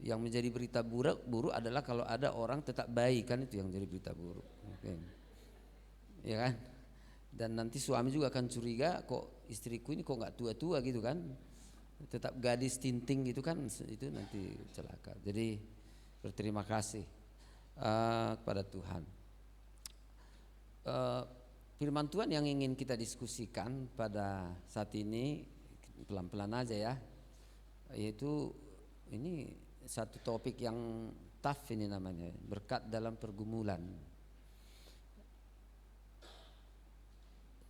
Yang menjadi berita buruk adalah kalau ada orang tetap baik, kan itu yang jadi berita buruk. Okay. Ya kan? Dan nanti suami juga akan curiga, kok istriku ini kok nggak tua-tua gitu kan, tetap gadis tinting gitu kan, itu nanti celaka. Jadi berterima kasih kepada Tuhan. Firman Tuhan yang ingin kita diskusikan pada saat ini pelan-pelan aja ya, yaitu ini satu topik yang tough ini namanya, berkat dalam pergumulan.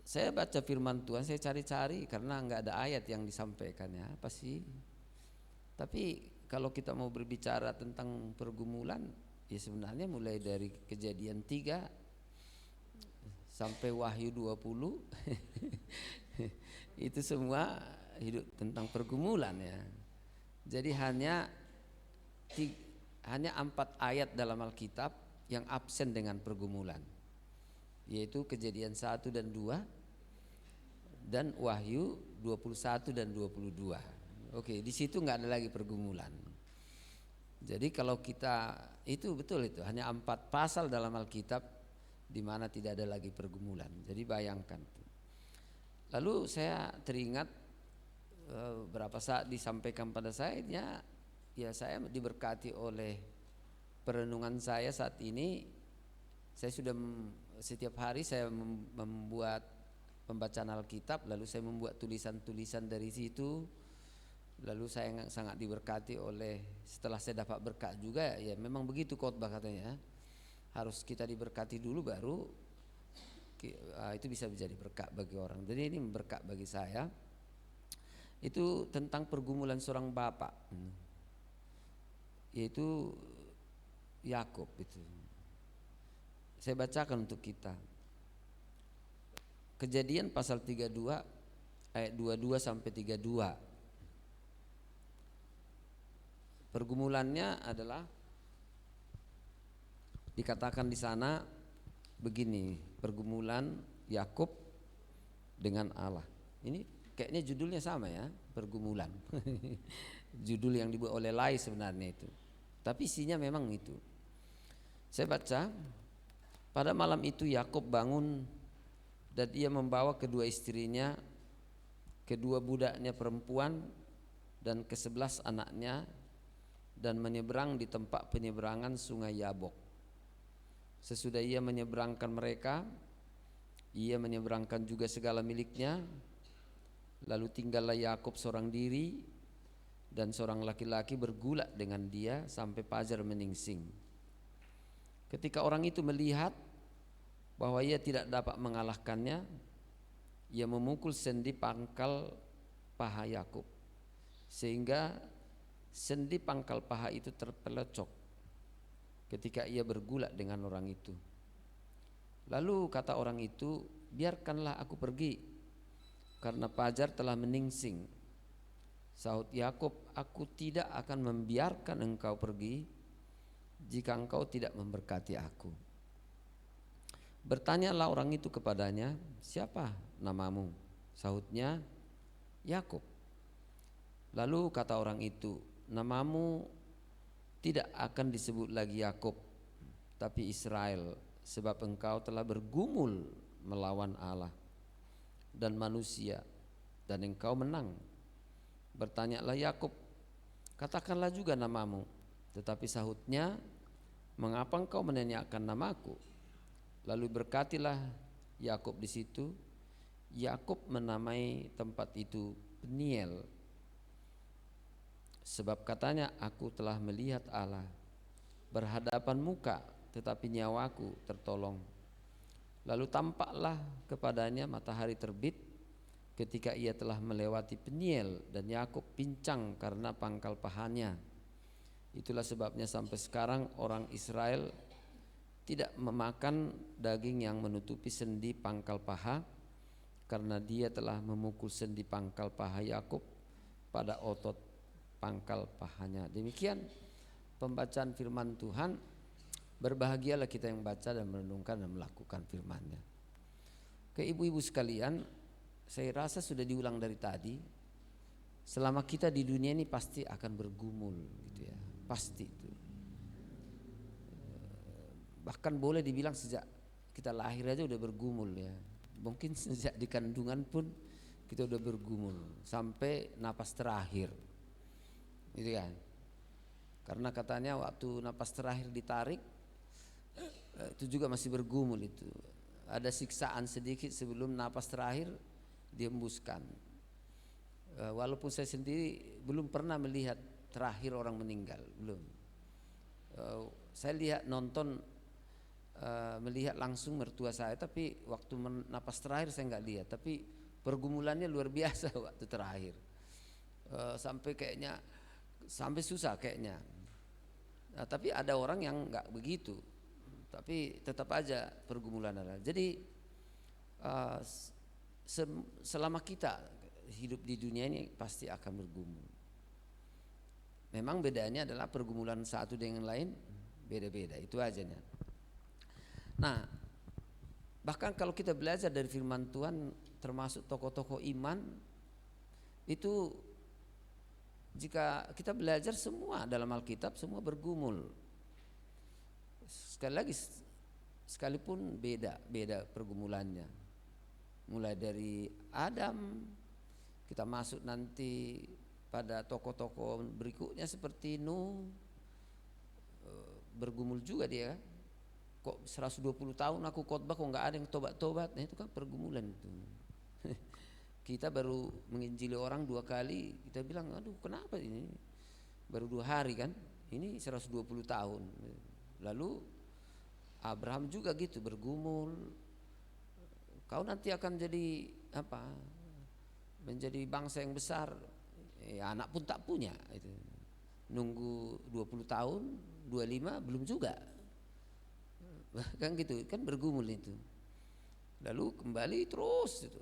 Saya baca firman Tuhan, saya cari-cari karena nggak ada ayat yang disampaikan ya, apa sih? Tapi kalau kita mau berbicara tentang pergumulan, ya sebenarnya mulai dari Kejadian 3 sampai Wahyu 20 itu semua hidup tentang pergumulan ya. Jadi hanya 4 ayat dalam Alkitab yang absen dengan pergumulan, yaitu Kejadian 1 dan 2 dan Wahyu 21 dan 22. Oke, di situ nggak ada lagi pergumulan. Jadi kalau kita itu betul, itu hanya 4 pasal dalam Alkitab di mana tidak ada lagi pergumulan. Jadi bayangkan. Lalu saya teringat berapa saat disampaikan pada saya, ya saya diberkati oleh perenungan saya saat ini. Saya sudah setiap hari saya membuat pembacaan Alkitab, lalu saya membuat tulisan-tulisan dari situ. Lalu saya sangat diberkati oleh, setelah saya dapat berkat juga, ya memang begitu khotbah katanya, harus kita diberkati dulu baru itu bisa menjadi berkat bagi orang. Jadi ini berkat bagi saya. Itu tentang pergumulan seorang bapak, yaitu Yakub. Itu saya bacakan untuk kita. Kejadian pasal 32 ayat 22 sampai 32. Pergumulannya adalah dikatakan di sana begini, pergumulan Yakub dengan Allah. Ini kayaknya judulnya sama ya, pergumulan. Judul yang dibuat oleh Lai sebenarnya itu. Tapi isinya memang itu. Saya baca, pada malam itu Yakub bangun dan ia membawa kedua istrinya, kedua budaknya perempuan dan ke-11 anaknya, dan menyeberang di tempat penyeberangan sungai Yabok. Sesudah ia menyeberangkan mereka, ia menyeberangkan juga segala miliknya. Lalu tinggallah Yakub seorang diri, dan seorang laki-laki bergulat dengan dia sampai fajar menyingsing. Ketika orang itu melihat bahwa ia tidak dapat mengalahkannya, ia memukul sendi pangkal paha Yakub, sehingga sendi pangkal paha itu terpelecok ketika ia bergulat dengan orang itu. Lalu kata orang itu, biarkanlah aku pergi, karena fajar telah menyingsing. Sahut Yakub, aku tidak akan membiarkan engkau pergi jika engkau tidak memberkati aku. Bertanyalah orang itu kepadanya, siapa namamu? Sahutnya, Yakub. Lalu kata orang itu, namamu tidak akan disebut lagi Yakub, tapi Israel, sebab engkau telah bergumul melawan Allah dan manusia, dan engkau menang. Bertanyalah Yakub, katakanlah juga namamu. Tetapi sahutnya, mengapa engkau menanyakan namaku? Lalu berkatilah Yakub di situ. Yakub menamai tempat itu Peniel, sebab katanya, aku telah melihat Allah berhadapan muka, tetapi nyawaku tertolong. Lalu tampaklah kepadanya matahari terbit ketika ia telah melewati Peniel, dan Yakub pincang karena pangkal pahanya. Itulah sebabnya sampai sekarang orang Israel tidak memakan daging yang menutupi sendi pangkal paha, karena dia telah memukul sendi pangkal paha Yakub pada otot pangkal pahanya. Demikian pembacaan firman Tuhan. Berbahagialah kita yang baca dan merenungkan dan melakukan firman-Nya. Ke ibu-ibu sekalian, saya rasa sudah diulang dari tadi, selama kita di dunia ini pasti akan bergumul gitu ya. pasti itu. Bahkan boleh dibilang sejak kita lahir aja udah bergumul ya. Mungkin sejak di kandungan pun kita udah bergumul sampai napas terakhir, gitu kan? Karena katanya waktu napas terakhir ditarik itu juga masih bergumul itu. Ada siksaan sedikit sebelum napas terakhir dihembuskan. Walaupun saya sendiri belum pernah melihat terakhir orang meninggal, belum. Saya lihat nonton melihat langsung mertua saya, tapi waktu napas terakhir saya nggak lihat. Tapi pergumulannya luar biasa waktu terakhir, sampai kayaknya sampai susah kayaknya. Nah, tapi ada orang yang nggak begitu, tapi tetap aja pergumulan ada. Jadi selama kita hidup di dunia ini pasti akan bergumul. Memang bedanya adalah pergumulan satu dengan lain beda-beda, itu aja. Nah, bahkan kalau kita belajar dari firman Tuhan, termasuk tokoh-tokoh iman itu, jika kita belajar semua dalam Alkitab semua bergumul. Sekali lagi, sekalipun beda pergumulannya. Mulai dari Adam, kita masuk nanti pada tokoh-tokoh berikutnya seperti Nuh, bergumul juga dia. Kok 120 tahun aku khotbah kok nggak ada yang tobat-tobat. Nah, itu kan pergumulan itu. Kita baru menginjili orang 2 kali, kita bilang aduh kenapa ini baru 2 hari kan, ini 120 tahun. Lalu Abraham juga gitu bergumul, kau nanti akan jadi apa, menjadi bangsa yang besar, anak pun tak punya. Itu nunggu 20 tahun 25 belum juga kan, gitu kan, bergumul itu. Lalu kembali terus itu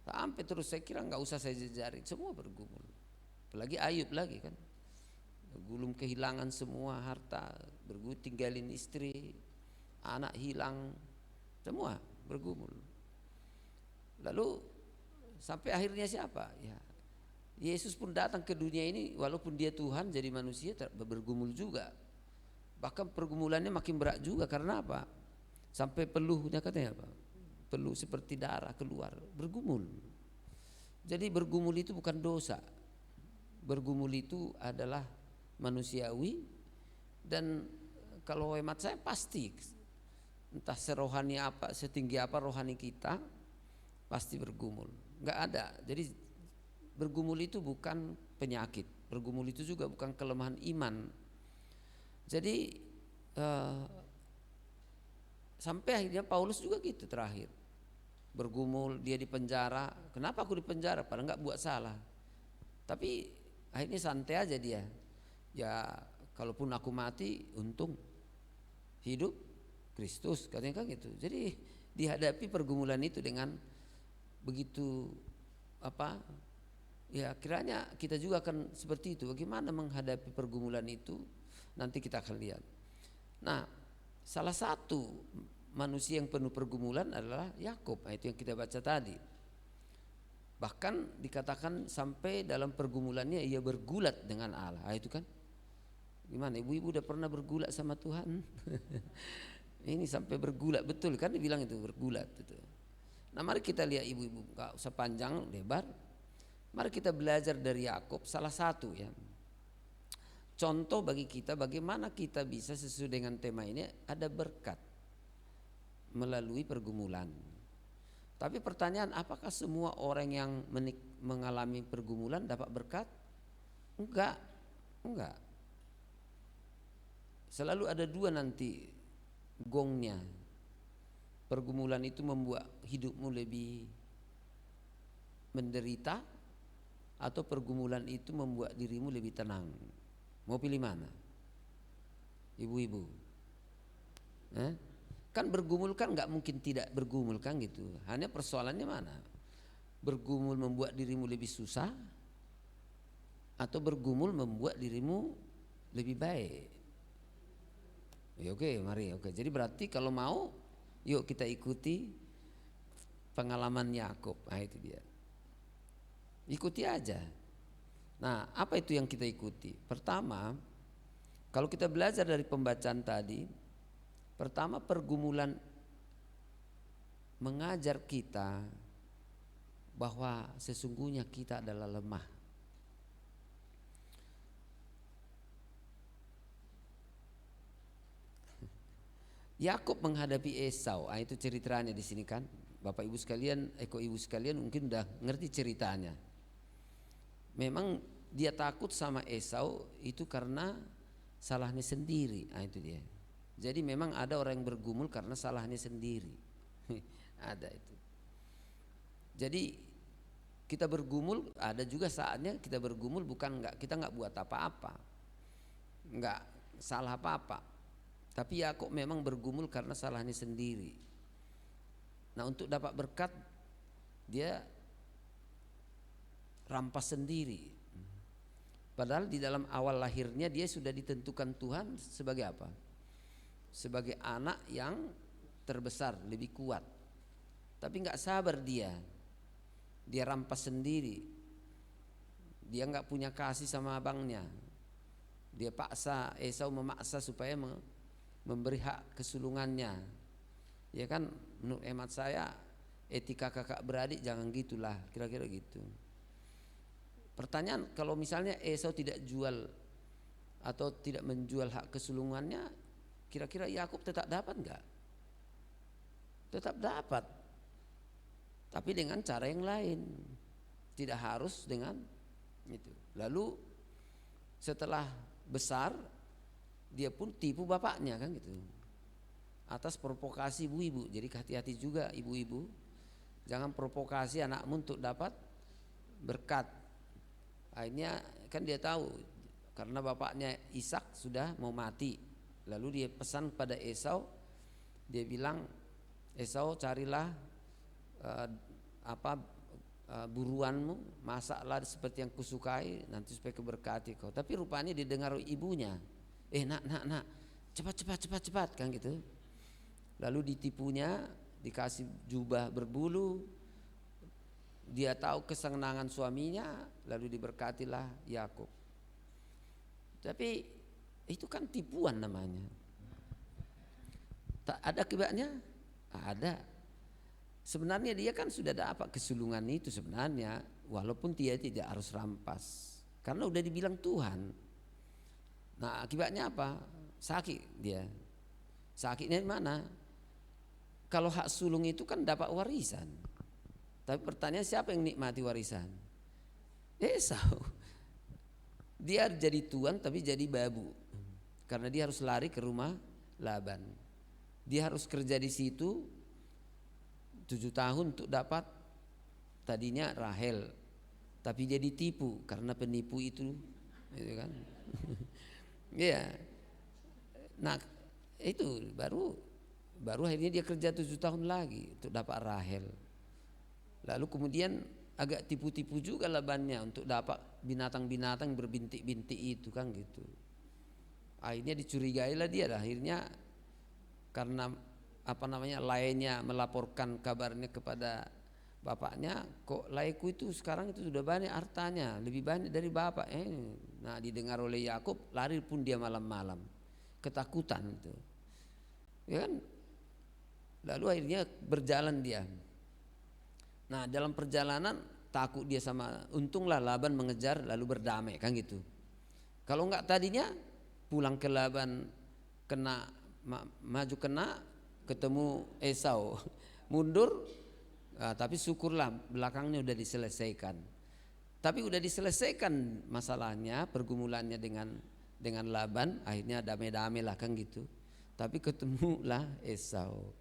sampai terus, saya kira nggak usah saya jajarin, semua bergumul. Apalagi Ayub lagi kan, gulung kehilangan semua harta, bergumul, tinggalin istri, anak hilang, semua bergumul. Lalu sampai akhirnya siapa? Ya, Yesus pun datang ke dunia ini, walaupun dia Tuhan jadi manusia bergumul juga. Bahkan pergumulannya makin berat juga, karena apa? Sampai peluhnya katanya apa? Peluh seperti darah keluar, bergumul. Jadi bergumul itu bukan dosa. Bergumul itu adalah manusiawi, dan kalau hemat saya pasti, entah serohani apa, setinggi apa rohani kita, pasti bergumul. Enggak ada. Jadi bergumul itu bukan penyakit. Bergumul itu juga bukan kelemahan iman. Jadi sampai akhirnya Paulus juga gitu terakhir, bergumul, dia di penjara. Kenapa aku di penjara? Padahal nggak buat salah. Tapi akhirnya santai aja dia. Ya kalaupun aku mati, untung hidup Kristus, katanya kan gitu. Jadi dihadapi pergumulan itu dengan begitu apa? Ya kiranya kita juga akan seperti itu. Bagaimana menghadapi pergumulan itu? Nanti kita akan lihat. Nah, salah satu manusia yang penuh pergumulan adalah Yakub. Nah, itu yang kita baca tadi. Bahkan dikatakan sampai dalam pergumulannya ia bergulat dengan Allah. Nah, itu kan gimana? Ibu-ibu udah pernah bergulat sama Tuhan? Ini sampai bergulat, betul kan dibilang itu bergulat itu. Nah, mari kita lihat ibu-ibu, enggak usah panjang lebar. Mari kita belajar dari Yakub, salah satu ya. Contoh bagi kita bagaimana kita bisa sesuai dengan tema ini ada berkat melalui pergumulan. Tapi pertanyaan, apakah semua orang yang mengalami pergumulan dapat berkat? Enggak. Selalu ada 2 nanti gongnya. Pergumulan itu membuat hidupmu lebih menderita, atau pergumulan itu membuat dirimu lebih tenang. Mau pilih mana? Ibu-ibu. Kan bergumul kan nggak mungkin tidak bergumul kan gitu. Hanya persoalannya mana? Bergumul membuat dirimu lebih susah, atau bergumul membuat dirimu lebih baik? Ya, oke, mari. Oke. Jadi berarti kalau mau, yuk kita ikuti pengalaman Yakub. Nah, itu dia. Ikuti aja. Nah, apa itu yang kita ikuti? Pertama, Kalau kita belajar dari pembacaan tadi, pertama pergumulan mengajar kita bahwa sesungguhnya kita adalah lemah. Yakub menghadapi Esau, itu ceritanya di sini kan. Bapak Ibu sekalian, Ibu sekalian mungkin udah ngerti ceritanya. Memang dia takut sama Esau itu karena salahnya sendiri. Itu dia. Jadi memang ada orang yang bergumul karena salahnya sendiri. Ada itu. Jadi kita bergumul, ada juga saatnya kita bergumul kita nggak buat apa-apa, nggak salah apa-apa. Tapi Yakub memang bergumul karena salahnya sendiri. Nah, untuk dapat berkat dia rampas sendiri. Padahal di dalam awal lahirnya dia sudah ditentukan Tuhan sebagai apa? Sebagai anak yang terbesar, lebih kuat. Tapi nggak sabar dia rampas sendiri. Dia nggak punya kasih sama abangnya. Dia paksa, Esau memaksa supaya memberi hak kesulungannya. Ya kan, menurut hemat saya etika kakak beradik jangan gitulah, kira-kira gitu. Pertanyaan, kalau misalnya Esau tidak jual atau tidak menjual hak kesulungannya, kira-kira Yakub tetap dapat enggak? Tetap dapat. Tapi dengan cara yang lain. Tidak harus dengan itu. Lalu setelah besar dia pun tipu bapaknya kan gitu. Atas provokasi ibu-ibu. Jadi hati-hati juga ibu-ibu. Jangan provokasi anakmu untuk dapat berkat. Akhirnya kan dia tahu karena bapaknya Ishak sudah mau mati. Lalu dia pesan pada Esau. Dia bilang, Esau carilah buruanmu, masaklah seperti yang kusukai, nanti supaya keberkati kau. Tapi rupanya didengar ibunya. Nak, cepat kan gitu. Lalu ditipunya, dikasih jubah berbulu. Dia tahu kesenangan suaminya, lalu diberkatilah Yakub. Tapi itu kan tipuan namanya. Tak ada akibatnya? Ada. Sebenarnya dia kan sudah dapat kesulungan itu sebenarnya, walaupun dia tidak harus rampas. Karena udah dibilang Tuhan. Nah, akibatnya apa? Sakit dia. Sakitnya di mana? Kalau hak sulung itu kan dapat warisan. Tapi pertanyaan, siapa yang nikmati warisan? Esau. Dia jadi tuan tapi jadi babu. Karena dia harus lari ke rumah Laban. Dia harus kerja di situ 7 tahun untuk dapat tadinya Rahel. Tapi dia ditipu karena penipu itu kan. Iya. Nah, itu baru akhirnya dia kerja 7 tahun lagi untuk dapat Rahel. Lalu kemudian agak tipu-tipu juga Labannya untuk dapat binatang-binatang berbintik-bintik itu kan gitu. Akhirnya dicurigailah dia, akhirnya karena lainnya melaporkan kabarnya kepada bapaknya, kok laiku itu sekarang itu sudah banyak hartanya, lebih banyak dari bapak. Nah, didengar oleh Yakub, lari pun dia malam-malam, ketakutan itu, ya kan. Lalu akhirnya berjalan dia. Nah, dalam perjalanan takut dia sama, untunglah Laban mengejar lalu berdamai kan gitu. Kalau enggak tadinya pulang ke Laban maju kena ketemu Esau, mundur. Tapi syukurlah belakangnya udah diselesaikan. Tapi udah diselesaikan masalahnya, pergumulannya dengan Laban, akhirnya damai-damai lah kan gitu. Tapi ketemulah Esau.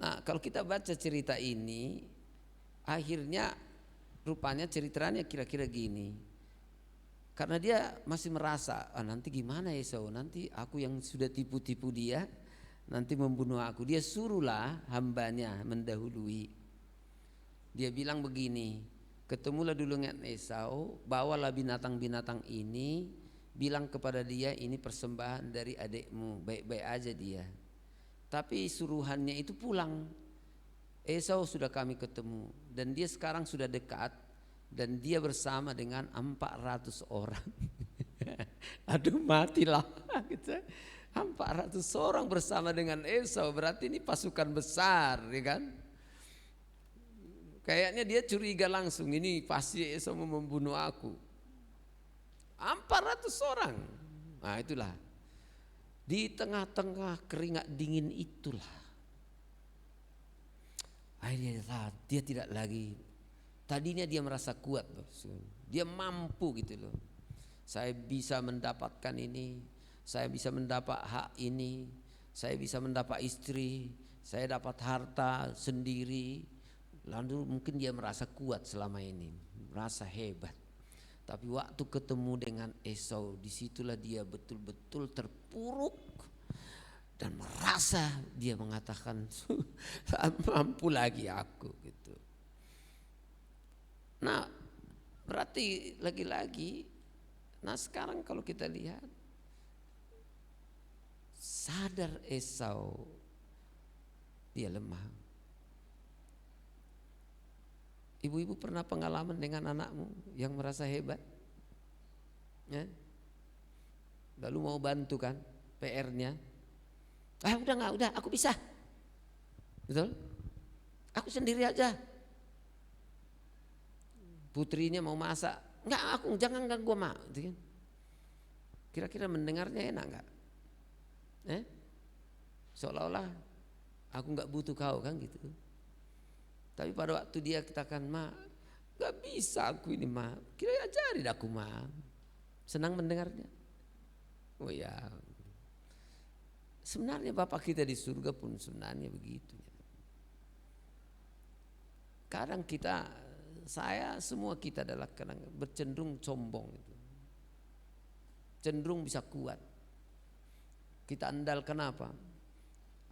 Nah, kalau kita baca cerita ini, akhirnya rupanya ceritanya kira-kira gini. Karena dia masih merasa, nanti gimana Esau, nanti aku yang sudah tipu-tipu dia, nanti membunuh aku. Dia suruhlah hambanya mendahului. Dia bilang begini, ketemulah dulu dengan Esau, bawalah binatang-binatang ini, bilang kepada dia ini persembahan dari adikmu, baik-baik aja dia. Tapi suruhannya itu pulang. Esau sudah kami ketemu dan dia sekarang sudah dekat dan dia bersama dengan 400 orang. Aduh, matilah. gitu. 400 orang bersama dengan Esau, berarti ini pasukan besar, ya kan? Kayaknya dia curiga langsung, ini pasti Esau mau membunuh aku. 400 orang. Nah itulah, di tengah-tengah keringat dingin itulah, akhirnya dia tidak lagi, tadinya dia merasa kuat loh, dia mampu gitu loh. Saya bisa mendapatkan ini, saya bisa mendapat hak ini, saya bisa mendapat istri, saya dapat harta sendiri. Lalu mungkin dia merasa kuat selama ini, merasa hebat. Tapi waktu ketemu dengan Esau, disitulah dia betul-betul terpuruk dan merasa dia mengatakan mampu lagi aku gitu. Nah berarti lagi-lagi, nah sekarang kalau kita lihat, sadar Esau dia lemah. Ibu-ibu pernah pengalaman dengan anakmu yang merasa hebat, ya? Lalu mau bantu kan PR-nya, udah aku bisa, betul? Aku sendiri aja. Putrinya mau masak, jangan ganggu mak, gitu kan? Kira-kira mendengarnya enak nggak? Seolah-olah aku nggak butuh kau kan gitu. Tapi pada waktu dia katakan, ma nggak bisa aku ini ma, kira ajarin aku ma, senang mendengarnya. Oh ya, sebenarnya Bapak kita di surga pun sebenarnya begitu. Kadang kita, semua kita adalah kadang bercenderung sombong itu, cenderung bisa kuat. Kita andalkan apa?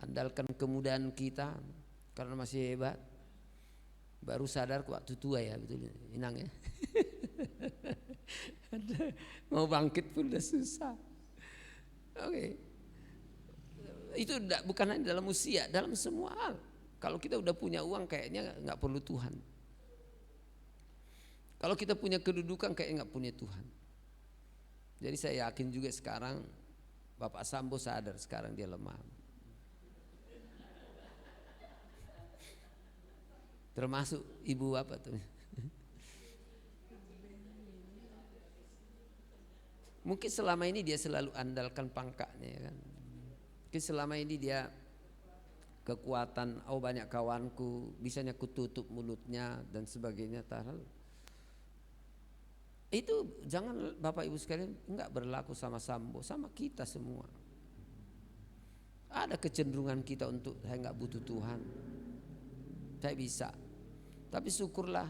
Andalkan kemudahan kita karena masih hebat. Baru sadar waktu tua ya, betul, Inang ya. Mau bangkit pun udah susah. Oke. Itu bukan hanya dalam usia, dalam semua hal. Kalau kita udah punya uang kayaknya nggak perlu Tuhan. Kalau kita punya kedudukan kayaknya nggak punya Tuhan. Jadi saya yakin juga sekarang Bapak Sambo sadar sekarang dia lemah. Termasuk ibu apa tuh? Mungkin selama ini dia selalu andalkan pangkatnya, ya kan? Mungkin selama ini dia kekuatan, banyak kawanku, bisanya kututup mulutnya dan sebagainya. Itu jangan Bapak Ibu sekalian, enggak berlaku sama Sambo, sama kita semua. Ada kecenderungan kita untuk saya enggak butuh Tuhan, saya bisa. Tapi syukurlah,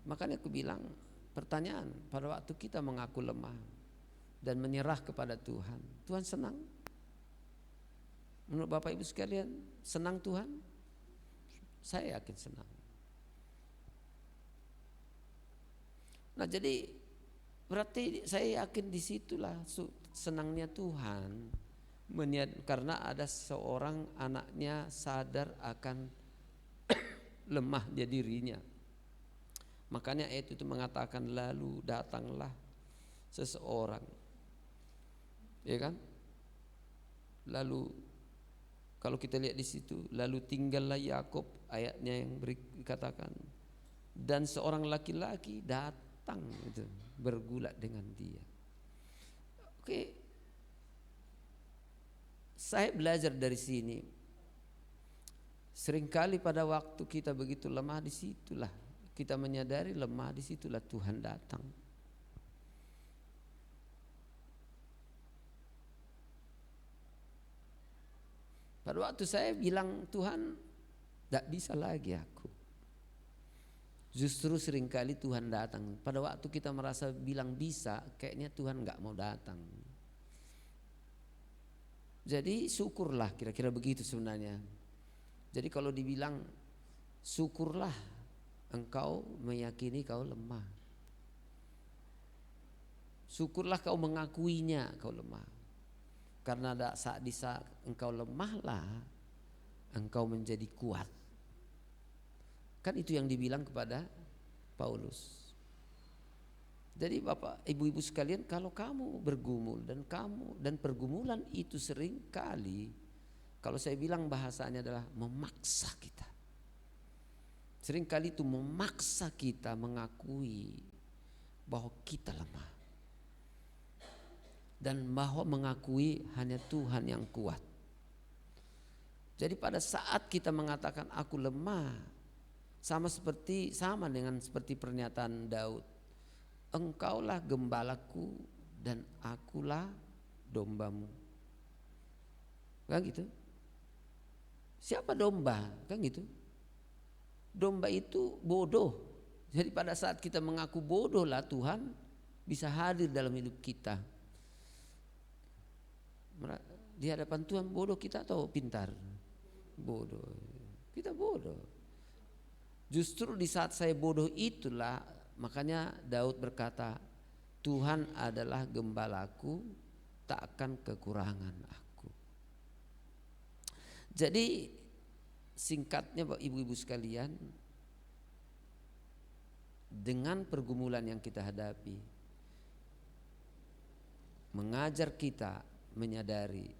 makanya aku bilang, pertanyaan, pada waktu kita mengaku lemah dan menyerah kepada Tuhan, Tuhan senang? Menurut Bapak Ibu sekalian, senang Tuhan? Saya yakin senang. Nah jadi berarti saya yakin disitulah senangnya Tuhan, karena ada seorang anaknya sadar akan lemahnya dirinya. Makanya ayat itu mengatakan lalu datanglah seseorang, ya kan? Lalu kalau kita lihat di situ, lalu tinggallah Yakub, ayatnya yang dikatakan, dan seorang laki-laki datang itu bergulat dengan dia. Oke, saya belajar dari sini. Seringkali pada waktu kita begitu lemah, disitulah kita menyadari lemah, disitulah Tuhan datang. Pada waktu saya bilang Tuhan tidak bisa lagi aku, justru seringkali Tuhan datang. Pada waktu kita merasa bilang bisa, kayaknya Tuhan nggak mau datang. Jadi syukurlah, kira-kira begitu sebenarnya. Jadi kalau dibilang syukurlah engkau meyakini kau lemah, syukurlah kau mengakuinya kau lemah, karena di saat engkau lemahlah engkau menjadi kuat. Kan itu yang dibilang kepada Paulus. Jadi Bapak, Ibu-ibu sekalian, kalau kamu bergumul dan pergumulan itu sering kali, kalau saya bilang bahasanya adalah memaksa kita. Sering kali itu memaksa kita mengakui bahwa kita lemah. Dan bahwa mengakui hanya Tuhan yang kuat. Jadi pada saat kita mengatakan aku lemah, sama dengan seperti pernyataan Daud, engkaulah gembalaku dan akulah dombamu. Kan gitu? Siapa domba? Kan gitu? Domba itu bodoh. Jadi pada saat kita mengaku bodoh lah, Tuhan bisa hadir dalam hidup kita. Di hadapan Tuhan bodoh kita atau pintar? Bodoh. Kita bodoh. Justru di saat saya bodoh itulah, makanya Daud berkata, Tuhan adalah gembalaku, tak akan kekurangan aku. Jadi singkatnya Bapak Ibu-ibu sekalian, dengan pergumulan yang kita hadapi, mengajar kita menyadari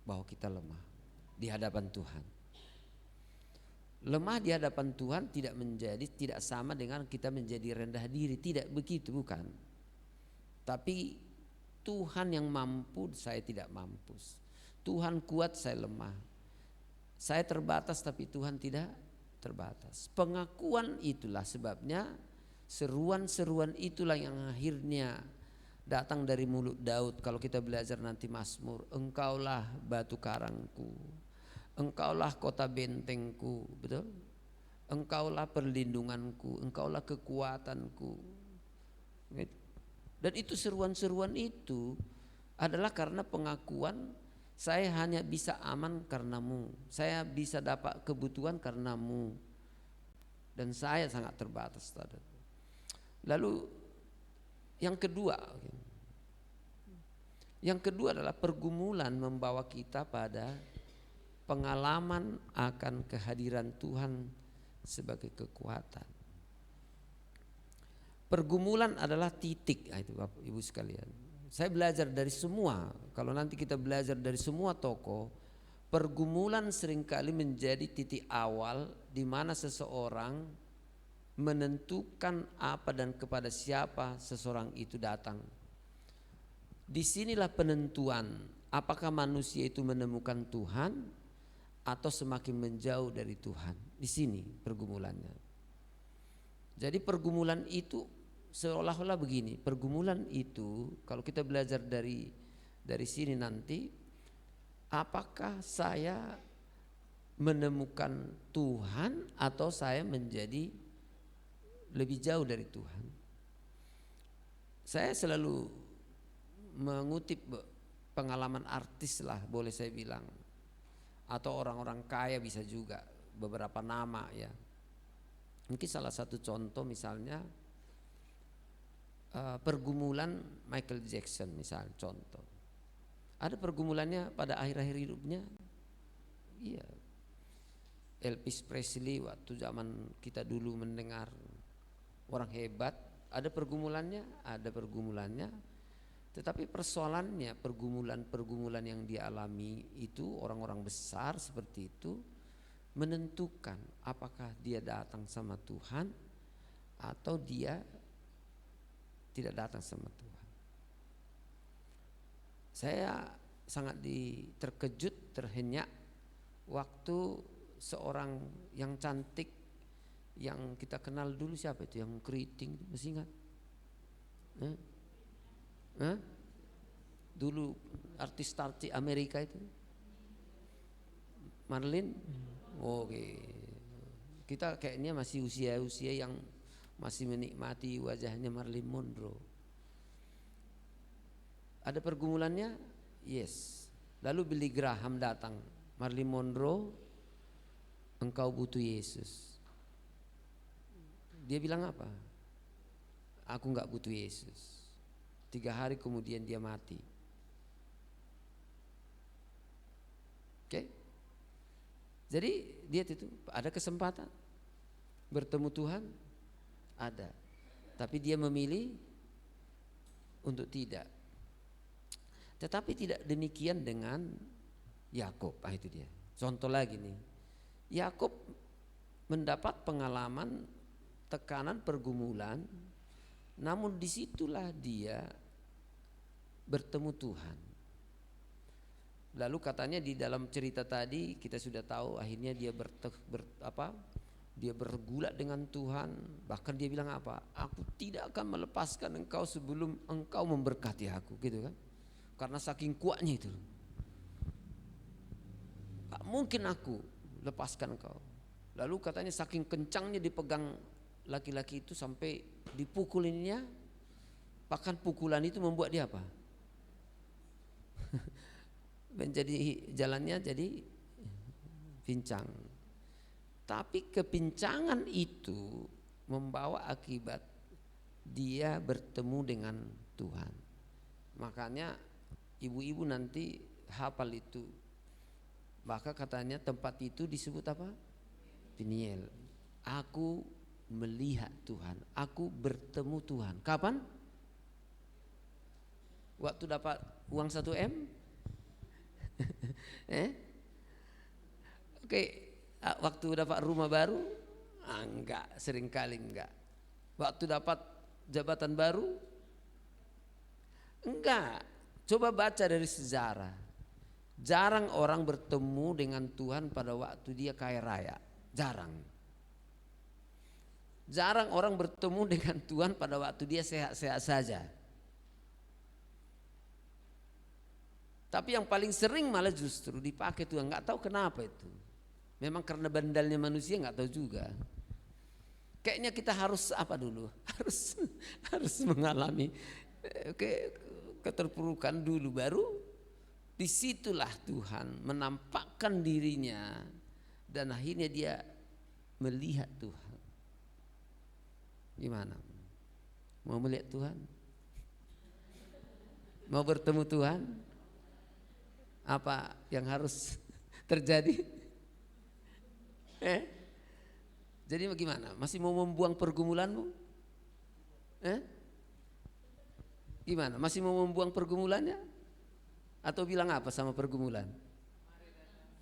bahwa kita lemah di hadapan Tuhan. Lemah di hadapan Tuhan tidak sama dengan kita menjadi rendah diri, tidak begitu, bukan. Tapi Tuhan yang mampu, saya tidak mampu. Tuhan kuat, saya lemah. Saya terbatas tapi Tuhan tidak terbatas. Pengakuan itulah sebabnya, seruan-seruan itulah yang akhirnya datang dari mulut Daud. Kalau kita belajar nanti Mazmur, engkaulah batu karangku, engkaulah kota bentengku, betul? Engkaulah perlindunganku, engkaulah kekuatanku. Dan itu seruan-seruan itu adalah karena pengakuan saya hanya bisa aman karenamu, saya bisa dapat kebutuhan karenamu, dan saya sangat terbatas. Lalu yang kedua adalah pergumulan membawa kita pada pengalaman akan kehadiran Tuhan sebagai kekuatan. Pergumulan adalah titik, itu Bapak Ibu sekalian. Saya belajar dari semua, kalau nanti kita belajar dari semua tokoh, pergumulan seringkali menjadi titik awal di mana seseorang menentukan apa dan kepada siapa seseorang itu datang. Disinilah penentuan apakah manusia itu menemukan Tuhan atau semakin menjauh dari Tuhan. Di sini pergumulannya. Jadi pergumulan itu seolah-olah begini, pergumulan itu kalau kita belajar dari sini nanti, apakah saya menemukan Tuhan atau saya menjadi lebih jauh dari Tuhan. Saya selalu mengutip pengalaman artis lah, boleh saya bilang, atau orang-orang kaya bisa juga, beberapa nama ya. Mungkin salah satu contoh misalnya pergumulan Michael Jackson misal contoh. Ada pergumulannya pada akhir-akhir hidupnya. Iya. Elvis Presley waktu zaman kita dulu mendengar orang hebat, ada pergumulannya. Tetapi persoalannya pergumulan yang dialami itu orang-orang besar seperti itu menentukan apakah dia datang sama Tuhan atau dia tidak datang sama Tuhan. Saya sangat terkejut, terhenyak waktu seorang yang cantik yang kita kenal dulu, siapa itu yang keriting, masih ingat? Dulu artis Amerika itu Marilyn. Oke. Kita kayaknya masih usia yang masih menikmati wajahnya Marilyn Monroe. Ada pergumulannya? Yes. Lalu Billy Graham datang. Marilyn Monroe, engkau butuh Yesus. Dia bilang apa? Aku gak butuh Yesus. 3 hari kemudian dia mati. Oke? Jadi dia itu ada kesempatan bertemu Tuhan, ada. Tapi dia memilih untuk tidak. Tetapi tidak demikian dengan Yakub. Itu dia. Contoh lagi nih. Yakub mendapat pengalaman tekanan pergumulan, namun disitulah dia bertemu Tuhan. Lalu katanya di dalam cerita tadi kita sudah tahu akhirnya dia dia bergulat dengan Tuhan. Bahkan dia bilang apa? Aku tidak akan melepaskan engkau sebelum engkau memberkati aku, gitu kan? Karena saking kuatnya itu. Gak mungkin aku lepaskan engkau. Lalu katanya saking kencangnya dipegang laki-laki itu sampai dipukulinnya. Bahkan pukulan itu membuat dia apa? Menjadi jalannya jadi pincang. Tapi kepincangan itu membawa akibat dia bertemu dengan Tuhan. Makanya ibu-ibu nanti hafal itu. Maka katanya tempat itu disebut apa? Peniel. Aku melihat Tuhan, aku bertemu Tuhan. Kapan? Waktu dapat uang 1 M? Oke, waktu dapat rumah baru? Enggak, seringkali enggak. Waktu dapat jabatan baru? Enggak. Coba baca dari sejarah. Jarang orang bertemu dengan Tuhan pada waktu dia kaya raya. Jarang. Jarang orang bertemu dengan Tuhan pada waktu dia sehat-sehat saja. Tapi yang paling sering malah justru dipakai Tuhan. Gak tahu kenapa itu. Memang karena bandalnya manusia, gak tahu juga. Kayaknya kita harus apa dulu? Harus mengalami keterpurukan dulu, baru disitulah Tuhan menampakkan dirinya dan akhirnya dia melihat Tuhan. Gimana? Mau melihat Tuhan? Mau bertemu Tuhan? Apa yang harus terjadi? Jadi bagaimana? Masih mau membuang pergumulanmu? Gimana? Masih mau membuang pergumulannya? Atau bilang apa sama pergumulan?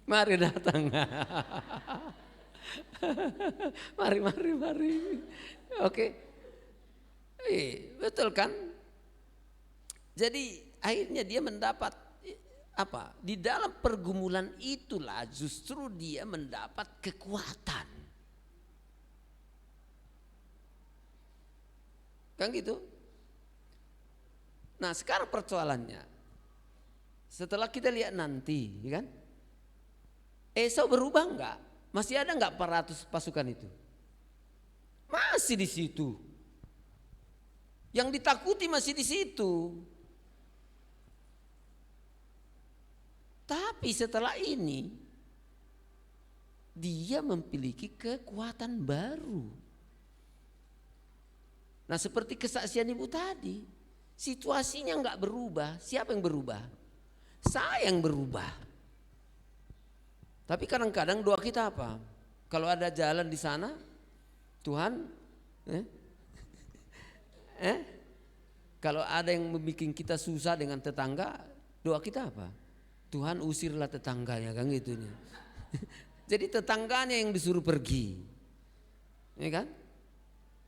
Mari datang. Mari. Oke. Betul kan? Jadi akhirnya dia mendapat apa? Di dalam pergumulan itulah justru dia mendapat kekuatan. Kan gitu? Nah, sekarang persoalannya, setelah kita lihat nanti, ya kan? Esau berubah enggak? Masih ada enggak 400 pasukan itu? Masih di situ. Yang ditakuti masih di situ. Tapi setelah ini dia memiliki kekuatan baru. Nah, seperti kesaksian ibu tadi, situasinya enggak berubah. Siapa yang berubah? Saya yang berubah. Tapi kadang-kadang doa kita apa? Kalau ada jalan di sana, Tuhan, kalau ada yang membuat kita susah dengan tetangga, doa kita apa? Tuhan usirlah tetangganya, kan gitu. Jadi tetangganya yang disuruh pergi, ya kan?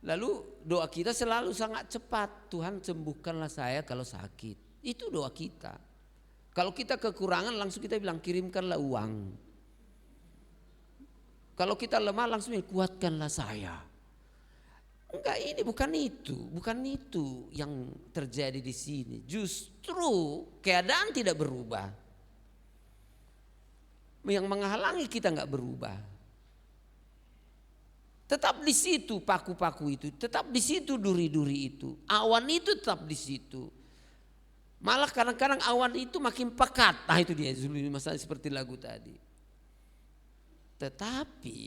Lalu doa kita selalu sangat cepat. Tuhan sembuhkanlah saya kalau sakit. Itu doa kita. Kalau kita kekurangan langsung kita bilang kirimkanlah uang. Kalau kita lemah langsung kuatkanlah saya. Enggak, ini bukan itu yang terjadi di sini. Justru keadaan tidak berubah. Yang menghalangi kita enggak berubah. Tetap di situ paku-paku itu, tetap di situ duri-duri itu, awan itu tetap di situ. Malah kadang-kadang awan itu makin pekat. Nah itu dia masalah seperti lagu tadi. Tetapi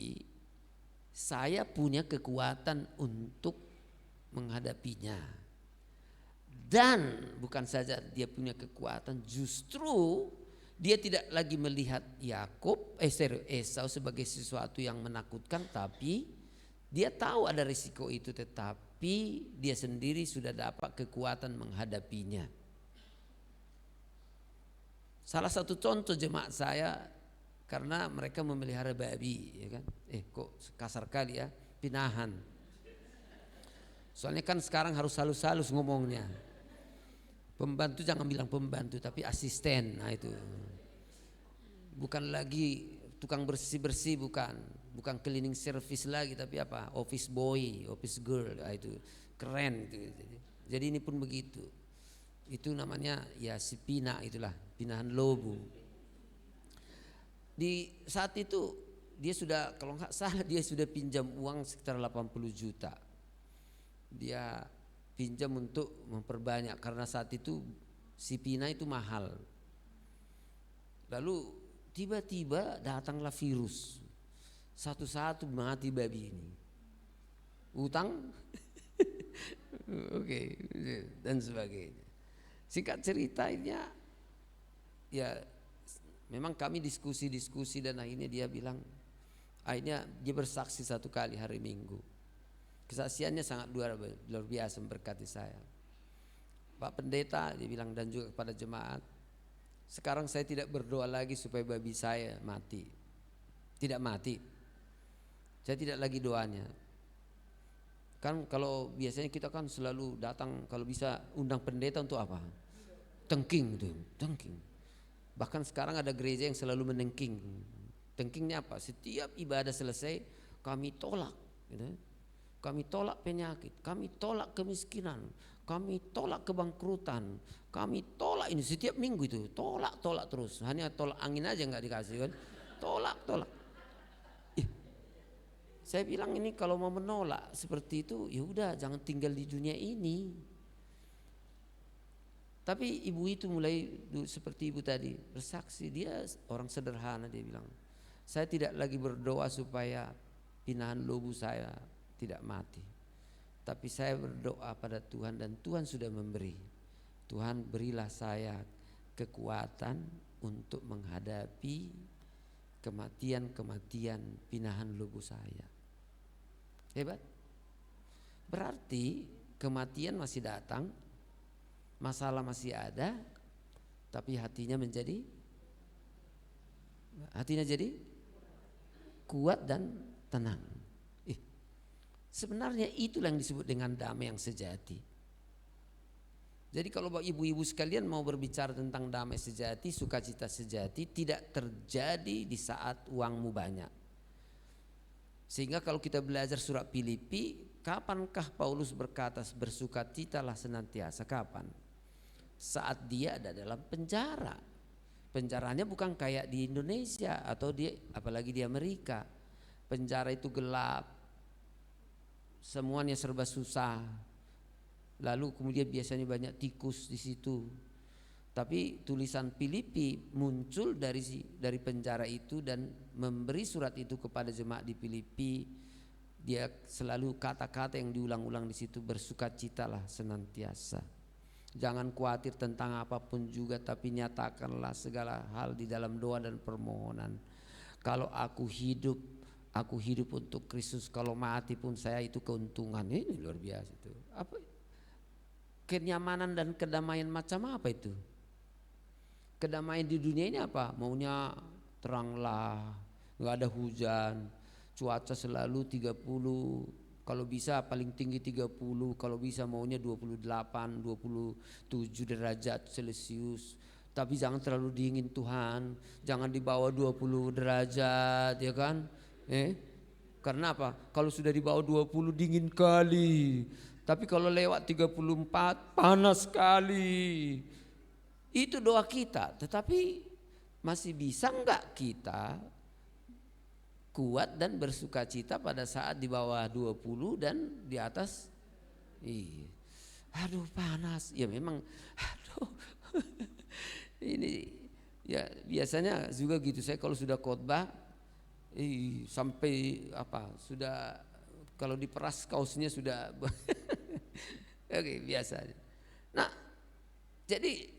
saya punya kekuatan untuk menghadapinya. Dan bukan saja dia punya kekuatan, justru dia tidak lagi melihat Esau sebagai sesuatu yang menakutkan, tapi dia tahu ada risiko itu tetap. tapi dia sendiri sudah dapat kekuatan menghadapinya. Salah satu contoh jemaat saya, karena mereka memelihara babi, ya kan? Kok kasar kali ya, pinahan. Soalnya kan sekarang harus halus-halus ngomongnya. Pembantu jangan bilang pembantu, tapi asisten. Nah itu, bukan lagi tukang bersih-bersih, bukan cleaning service lagi, tapi apa? Office boy, office girl. Nah itu keren itu. Jadi ini pun begitu. Itu namanya ya si Pina, itulah pinahan lobu. Di saat itu dia sudah, kalau nggak salah dia sudah pinjam uang sekitar 80 juta. Dia pinjam untuk memperbanyak karena saat itu si Pina itu mahal. Lalu tiba-tiba datanglah virus. Satu-satu mati babi ini. Utang oke, dan sebagainya. Singkat ceritanya ya memang kami diskusi dan akhirnya dia bilang, akhirnya dia bersaksi satu kali hari Minggu. Kesaksiannya sangat luar biasa memberkati saya. Pak Pendeta dia bilang, dan juga kepada jemaat, sekarang saya tidak berdoa lagi supaya babi saya mati. Tidak mati. Saya tidak lagi doanya. Kan kalau biasanya kita kan selalu datang kalau bisa undang pendeta untuk apa? Tengking tuh, tengking. Bahkan sekarang ada gereja yang selalu menengking. Tengkingnya apa? Setiap ibadah selesai kami tolak, gitu. Kami tolak penyakit, kami tolak kemiskinan, kami tolak kebangkrutan, kami tolak ini setiap minggu itu, tolak terus. Hanya tolak angin aja nggak dikasih kan? Tolak. Saya bilang ini kalau mau menolak seperti itu, ya udah jangan tinggal di dunia ini. Tapi ibu itu mulai seperti ibu tadi bersaksi, dia orang sederhana, dia bilang, saya tidak lagi berdoa supaya pinahan lobu saya tidak mati. Tapi saya berdoa pada Tuhan dan Tuhan sudah memberi. Tuhan berilah saya kekuatan untuk menghadapi kematian pinahan lobu saya. Hebat. Berarti kematian masih datang, masalah masih ada, tapi hatinya jadi kuat dan tenang. Sebenarnya itulah yang disebut dengan damai yang sejati. Jadi kalau ibu-ibu sekalian mau berbicara tentang damai sejati, sukacita sejati, tidak terjadi di saat uangmu banyak. Sehingga kalau kita belajar surat Filipi, kapankah Paulus berkata bersukacitalah senantiasa? Kapan? Saat dia ada dalam penjara. Penjaranya bukan kayak di Indonesia atau apalagi di Amerika. Penjara itu gelap, semuanya serba susah. Lalu kemudian biasanya banyak tikus di situ. Tapi tulisan Filipi muncul dari penjara itu dan memberi surat itu kepada jemaat di Filipi. Dia selalu kata-kata yang diulang-ulang di situ, bersukacitalah senantiasa. Jangan khawatir tentang apapun juga, tapi nyatakanlah segala hal di dalam doa dan permohonan. Kalau aku hidup untuk Kristus, kalau mati pun saya itu keuntungan. Ini luar biasa itu. Apa? Kenyamanan dan kedamaian macam apa itu? Kedamaian di dunia ini apa? Maunya teranglah, nggak ada hujan, cuaca selalu 30, kalau bisa paling tinggi 30, kalau bisa maunya 28, 27 derajat Celcius. Tapi jangan terlalu dingin Tuhan, jangan di bawah 20 derajat, ya kan? Karena apa? Kalau sudah di bawah 20 dingin kali. Tapi kalau lewat 34 panas sekali. Itu doa kita, tetapi masih bisa enggak kita kuat dan bersukacita pada saat di bawah 20 dan di atas? Aduh panas, ya memang aduh. Ini ya biasanya juga gitu, saya kalau sudah khotbah sampai sudah kalau diperas kaosnya sudah oke, biasa. Nah, jadi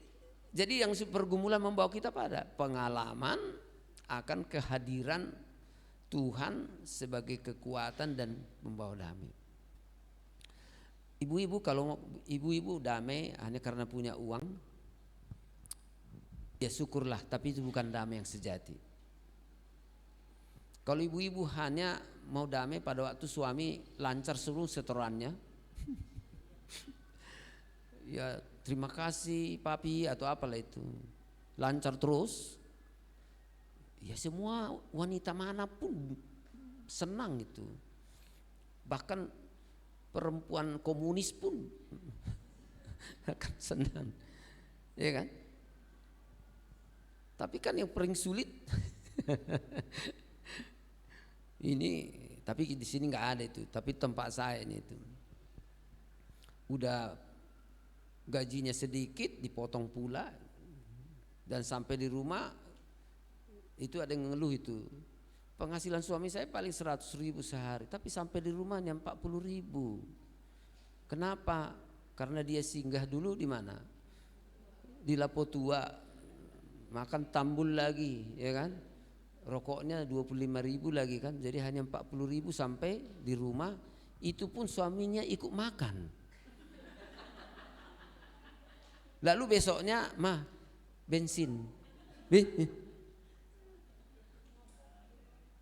yang pergumulan membawa kita pada pengalaman akan kehadiran Tuhan sebagai kekuatan dan membawa damai. Ibu-ibu kalau ibu-ibu damai hanya karena punya uang, ya syukurlah, tapi itu bukan damai yang sejati. Kalau ibu-ibu hanya mau damai pada waktu suami lancar seluruh setorannya, ya terima kasih papi atau apalah itu, lancar terus, ya semua wanita manapun senang itu. Bahkan perempuan komunis pun akan senang, ya kan? Tapi kan yang paling sulit ini, tapi di sini nggak ada itu. Tapi tempat saya ini itu, udah gajinya sedikit dipotong pula, dan sampai di rumah itu ada yang ngeluh itu. Penghasilan suami saya paling 100.000 sehari, tapi sampai di rumahnya 40.000. Kenapa? Karena dia singgah dulu di mana? Di Lapo Tua, makan tambul lagi, ya kan? Rokoknya 25.000 lagi kan, jadi hanya 40.000 sampai di rumah. Itu pun suaminya ikut makan. Lalu besoknya, mah bensin.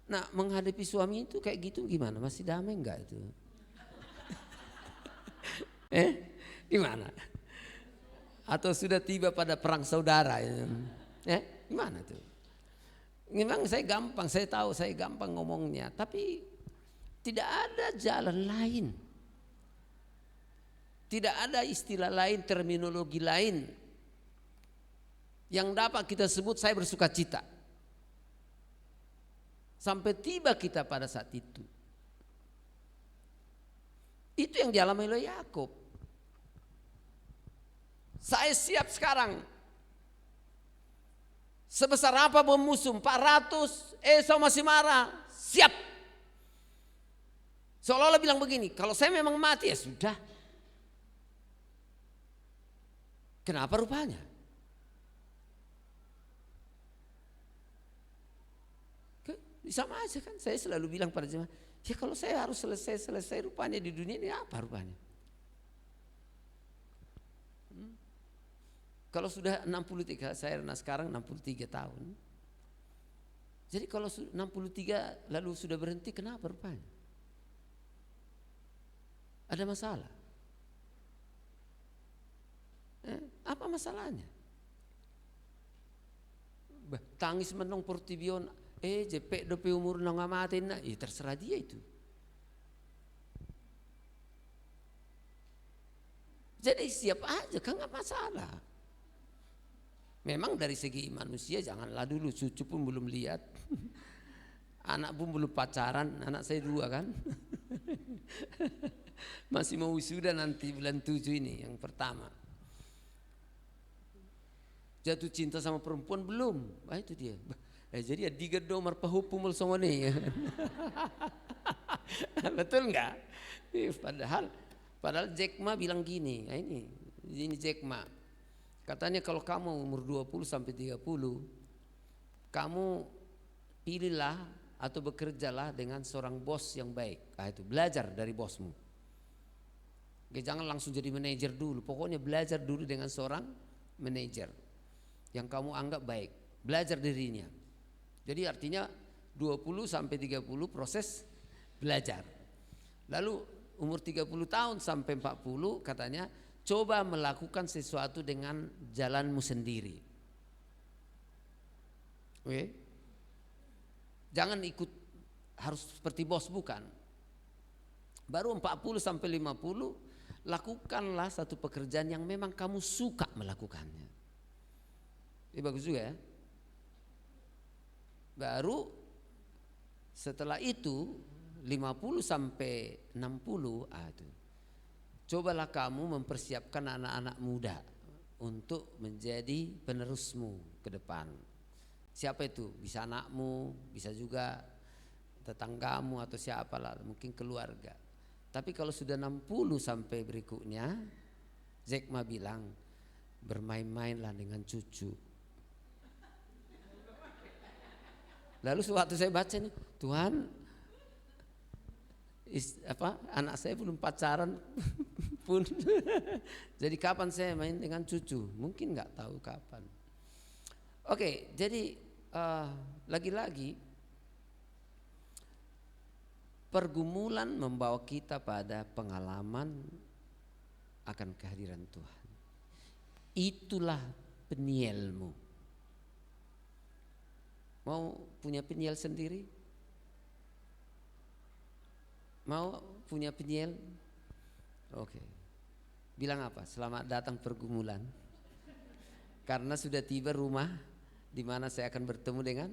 Nah, menghadapi suami itu kayak gitu gimana? Masih damai enggak itu? Gimana? Atau sudah tiba pada perang saudara? Gimana tuh? Memang saya gampang, saya tahu saya gampang ngomongnya, tapi tidak ada jalan lain. Tidak ada istilah lain, terminologi lain yang dapat kita sebut saya bersuka cita. Sampai tiba kita pada saat itu. Itu yang dialami oleh Yakub. Saya siap sekarang. Sebesar apa bom musuh, 400, Esau masih marah, siap. Seolah-olah bilang begini, kalau saya memang mati ya sudah. Kenapa rupanya? Sama aja kan, saya selalu bilang pada jemaat, ya kalau saya harus selesai rupanya di dunia ini apa rupanya? Kalau sudah 63, saya sekarang 63 tahun. Jadi kalau 63 lalu sudah berhenti, kenapa rupanya? Ada masalah? Apa masalahnya? Tangis menong portibion, jepek dope umur nang amatin na, terserah dia itu. Jadi siap aja kan nggak masalah. Memang dari segi manusia janganlah dulu, cucu pun belum lihat, anak pun belum pacaran, anak saya 2 kan, masih mau wisuda nanti bulan 7 ini yang pertama. Jatuh cinta sama perempuan belum, itu dia. Jadi ya digedo marpahupumul songone. Betul enggak? Padahal Jack Ma bilang gini, ini Jack Ma. Katanya kalau kamu umur 20 sampai 30, kamu pilihlah atau bekerjalah dengan seorang bos yang baik. Itu belajar dari bosmu. Jangan langsung jadi manajer dulu. Pokoknya belajar dulu dengan seorang manajer yang kamu anggap baik. Belajar dirinya. Jadi artinya 20 sampai 30 proses belajar. Lalu umur 30 tahun sampai 40 katanya coba melakukan sesuatu dengan jalanmu sendiri. Oke? Jangan ikut harus seperti bos, bukan. Baru 40 sampai 50 lakukanlah satu pekerjaan yang memang kamu suka melakukannya. Ini bagus juga ya. Baru setelah itu 50 sampai 60 itu. Cobalah kamu mempersiapkan anak-anak muda untuk menjadi penerusmu ke depan. Siapa itu? Bisa anakmu, bisa juga tetanggamu atau siapalah, mungkin keluarga. Tapi kalau sudah 60 sampai berikutnya, Jack Ma bilang bermain-mainlah dengan cucu. Lalu sewaktu saya baca nih, Tuhan, anak saya belum pacaran pun. Jadi kapan saya main dengan cucu? Mungkin nggak tahu kapan. Oke, jadi lagi-lagi pergumulan membawa kita pada pengalaman akan kehadiran Tuhan. Itulah penielmu. Mau punya peniel sendiri? Mau punya peniel? Oke. Bilang apa? Selamat datang pergumulan. Karena sudah tiba rumah di mana saya akan bertemu dengan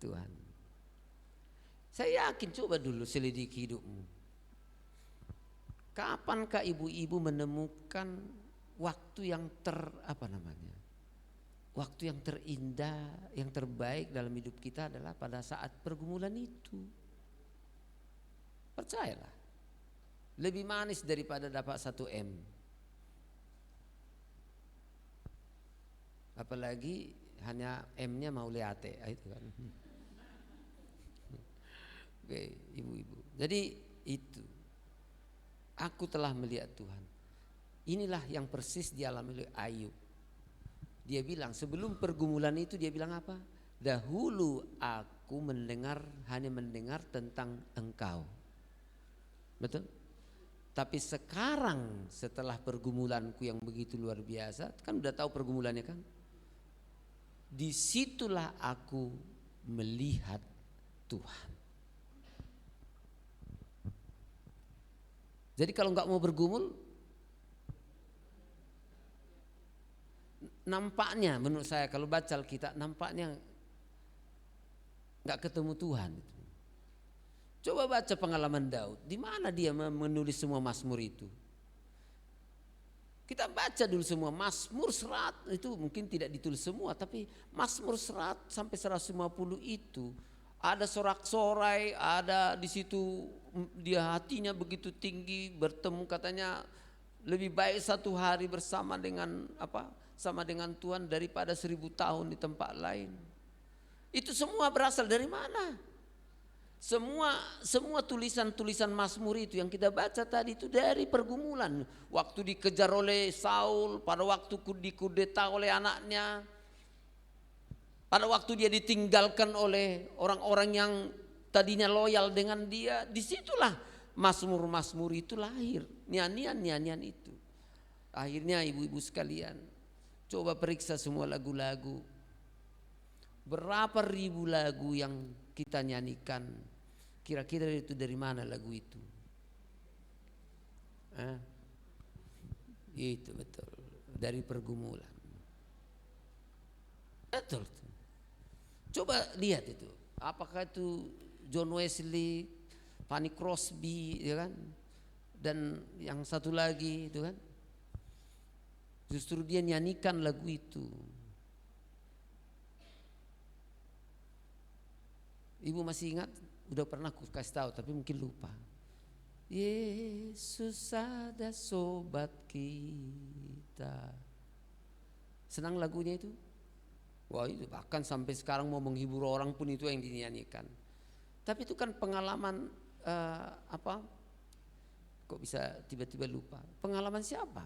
Tuhan. Saya yakin, coba dulu selidiki hidupmu. Kapankah ibu-ibu menemukan waktu yang waktu yang terindah, yang terbaik dalam hidup kita adalah pada saat pergumulan itu. Percayalah, lebih manis daripada dapat 1 M. Apalagi hanya M-nya mau liate, itu kan. Oke, ibu-ibu. Jadi itu. Aku telah melihat Tuhan. Inilah yang persis dialami oleh Ayub. Dia bilang sebelum pergumulan itu dia bilang apa? Dahulu aku hanya mendengar tentang Engkau. Betul? Tapi sekarang setelah pergumulanku yang begitu luar biasa, kan udah tahu pergumulannya kan? Disitulah aku melihat Tuhan. Jadi kalau nggak mau bergumul, nampaknya menurut saya kalau baca Alkitab nampaknya nggak ketemu Tuhan. Coba baca pengalaman Daud, di mana dia menulis semua Mazmur itu. Kita baca dulu semua Mazmur 100 itu mungkin tidak ditulis semua, tapi Mazmur 100 sampai 150 itu ada sorak-sorai, ada di situ dia hatinya begitu tinggi, bertemu katanya lebih baik 1 hari bersama dengan sama dengan Tuhan daripada 1000 tahun di tempat lain. Itu semua berasal dari mana? Semua tulisan-tulisan Mazmur itu yang kita baca tadi itu dari pergumulan. Waktu dikejar oleh Saul, pada waktu dikudeta oleh anaknya, pada waktu dia ditinggalkan oleh orang-orang yang tadinya loyal dengan dia, disitulah Mazmur-Mazmur itu lahir, nyanyian-nyanyian itu. Akhirnya ibu-ibu sekalian, coba periksa semua lagu-lagu. Berapa ribu lagu yang kita nyanyikan, kira-kira itu dari mana lagu itu? Itu betul, dari pergumulan. Betul. Coba lihat itu, apakah itu John Wesley, Fanny Crosby, ya kan? Dan yang satu lagi itu kan, justru dia nyanyikan lagu itu. Ibu masih ingat? Udah pernah aku kasih tahu, tapi mungkin lupa. Yesus ada sobat kita. Senang lagunya itu? Wah, itu bahkan sampai sekarang mau menghibur orang pun itu yang dinyanyikan. Tapi itu kan pengalaman kok bisa tiba-tiba lupa? Pengalaman siapa?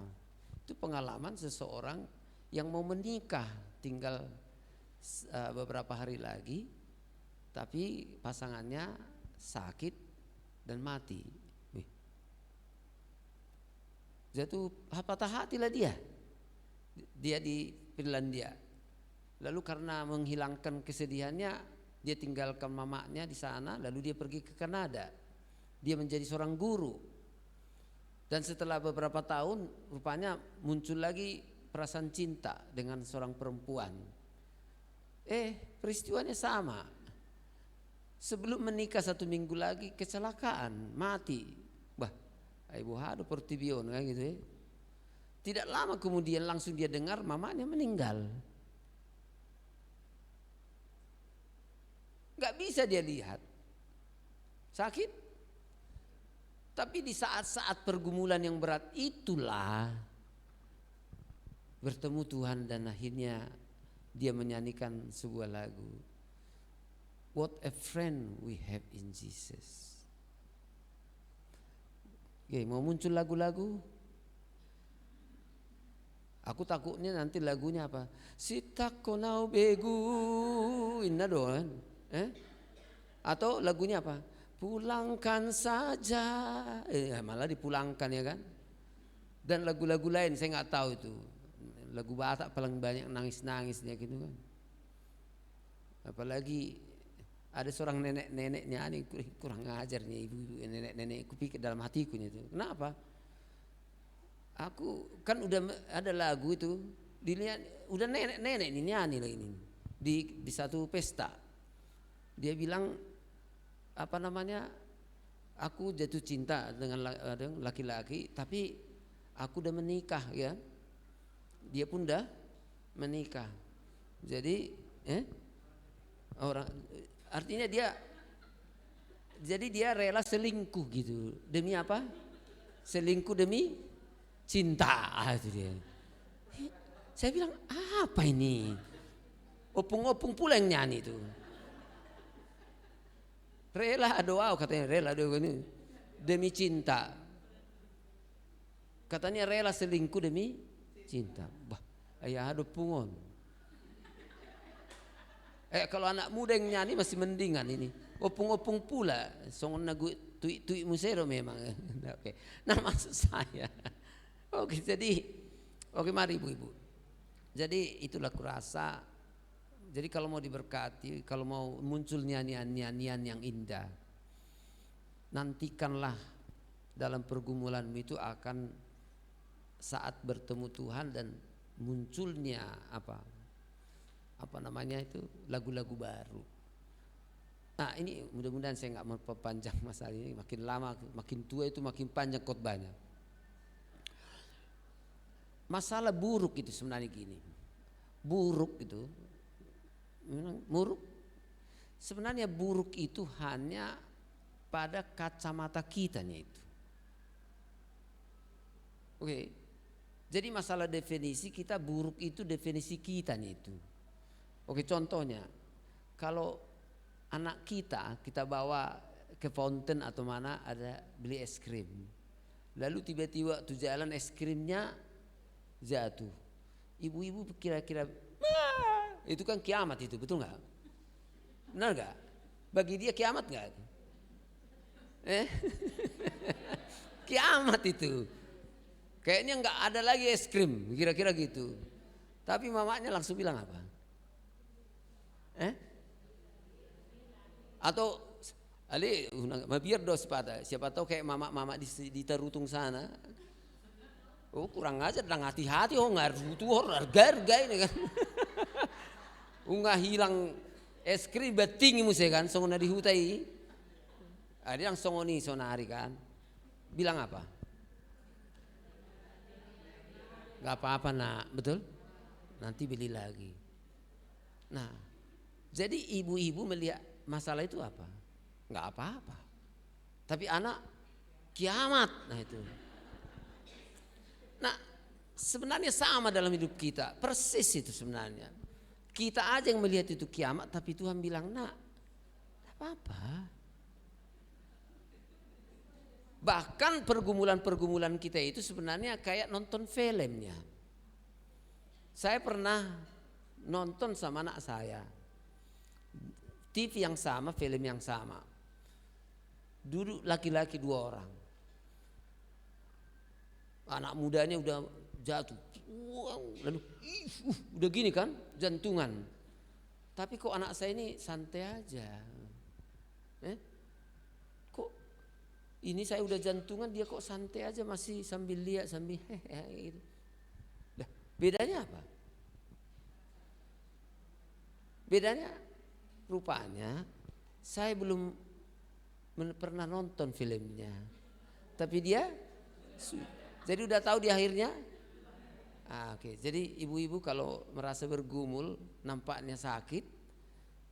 Itu pengalaman seseorang yang mau menikah, tinggal beberapa hari lagi, tapi pasangannya sakit dan mati. Jatuh patah hati lah dia di Finlandia. Lalu karena menghilangkan kesedihannya, dia tinggalkan mamanya di sana, lalu dia pergi ke Kanada. Dia menjadi seorang guru. Dan setelah beberapa tahun, rupanya muncul lagi perasaan cinta dengan seorang perempuan. Peristiwanya sama. Sebelum menikah 1 minggu lagi kecelakaan, mati. Ibu hado portibion kayak gitu ya. Tidak lama kemudian langsung dia dengar mamanya meninggal. Gak bisa dia lihat, sakit. Tapi di saat-saat pergumulan yang berat itulah bertemu Tuhan dan akhirnya dia menyanyikan sebuah lagu. What a friend we have in Jesus. Oke, mau muncul lagu-lagu? Aku takutnya nanti lagunya apa? Sitako nau begu inna doan. Atau lagunya apa? Pulangkan saja. Malah dipulangkan ya kan? Dan lagu-lagu lain saya nggak tahu itu. Lagu Batak paling banyak nangis-nangisnya gitu kan. Apalagi ada seorang nenek-nenek nyanyi, kurang ngajarnya ibu-ibu nenek-nenek, kupikir dalam hatiku itu. Kenapa? Aku kan udah ada lagu itu, dilihat udah nenek-nenek ini nyanyi lah ini di satu pesta. Dia bilang apa namanya? Aku jatuh cinta dengan laki-laki, tapi aku udah menikah ya. Dia pun udah menikah. Jadi orang artinya dia rela selingkuh gitu. Demi apa? Selingkuh demi cinta itu dia. Saya bilang apa ini? Opung-opung pula yang nyanyi itu. Rela doa katanya, rela doa ini demi cinta. Katanya rela selingkuh demi cinta. Bah, ayah ada pungon. Kalau anak muda yang nyanyi masih mendingan ini. Opung-opung pula, songon nagu tui musero memang. Oke. Nah maksud saya, oke mari ibu-ibu. Jadi itulah kurasa. Jadi kalau mau diberkati, kalau mau muncul nyanyian yang indah, nantikanlah dalam pergumulanmu itu akan saat bertemu Tuhan dan munculnya apa namanya itu lagu-lagu baru. Nah ini mudah-mudahan saya nggak memperpanjang masalah ini, makin lama makin tua itu makin panjang khotbahnya. Masalah buruk itu sebenarnya gini, buruk itu sebenarnya buruk itu hanya pada kacamata kitanya itu. Oke. Jadi masalah definisi kita buruk itu definisi kitanya itu. Oke, contohnya kalau anak kita bawa ke fountain atau mana ada beli es krim. Lalu tiba-tiba waktu jalan es krimnya jatuh. Ibu-ibu kira-kira itu kan kiamat itu, betul nggak? Benar nggak? Bagi dia kiamat nggak? Kiamat itu. Kayaknya nggak ada lagi es krim, kira-kira gitu. Tapi mamanya langsung bilang apa? Atau ali biar dos pada siapa tahu kayak mama di Terutung sana. Oh kurang aja, dan hati-hati nggak rutuh harga ini kan. Nggak hilang es krim beting muse kan, songona dihutai. Ada yang songoni sonari kan, bilang apa? Gak apa-apa nak, betul? Nanti beli lagi. Nah, jadi ibu-ibu melihat masalah itu apa? Gak apa-apa. Tapi anak kiamat, nah itu. Nah, sebenarnya sama dalam hidup kita, persis itu sebenarnya. Kita aja yang melihat itu kiamat, tapi Tuhan bilang, nak, gak apa-apa. Bahkan pergumulan-pergumulan kita itu sebenarnya kayak nonton filmnya. Saya pernah nonton sama anak saya, TV yang sama, film yang sama. Duduk laki-laki 2 orang. Anak mudanya udah jatuh. Wow, lalu udah gini kan, jantungan. Tapi kok anak saya ini santai aja. Kok ini saya udah jantungan, dia kok santai aja masih sambil lihat sambil gitu. Nah, bedanya apa? Bedanya rupanya saya belum pernah nonton filmnya. Tapi dia jadi udah tahu di akhirnya. Oke. Jadi ibu-ibu kalau merasa bergumul, nampaknya sakit,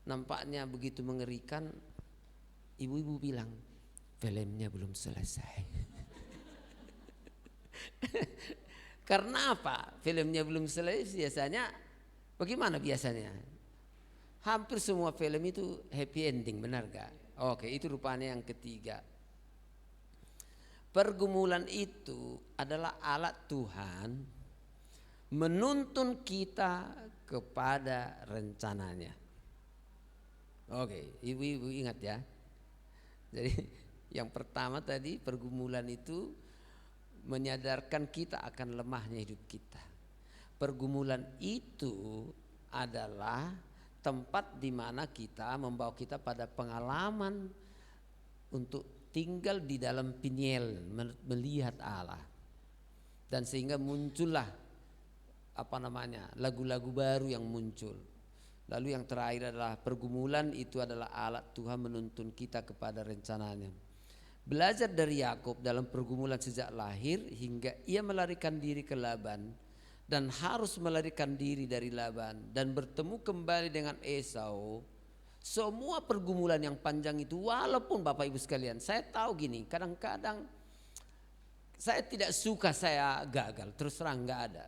nampaknya begitu mengerikan, ibu-ibu bilang, filmnya belum selesai. Karena apa? Filmnya belum selesai biasanya. Bagaimana biasanya? Hampir semua film itu happy ending, benar gak? Oke, itu rupanya yang ketiga. Pergumulan itu adalah alat Tuhan menuntun kita kepada rencananya. Oke, ibu-ibu ingat ya. Jadi yang pertama tadi pergumulan itu menyadarkan kita akan lemahnya hidup kita. Pergumulan itu adalah tempat di mana kita membawa kita pada pengalaman untuk tinggal di dalam Peniel, melihat Allah. Dan sehingga muncullah lagu-lagu baru yang muncul. Lalu yang terakhir adalah pergumulan itu adalah alat Tuhan menuntun kita kepada rencananya. Belajar dari Yakub dalam pergumulan sejak lahir hingga ia melarikan diri ke Laban dan harus melarikan diri dari Laban dan bertemu kembali dengan Esau. Semua pergumulan yang panjang itu, walaupun Bapak Ibu sekalian, saya tahu gini, kadang-kadang saya tidak suka saya gagal, terus terang nggak ada.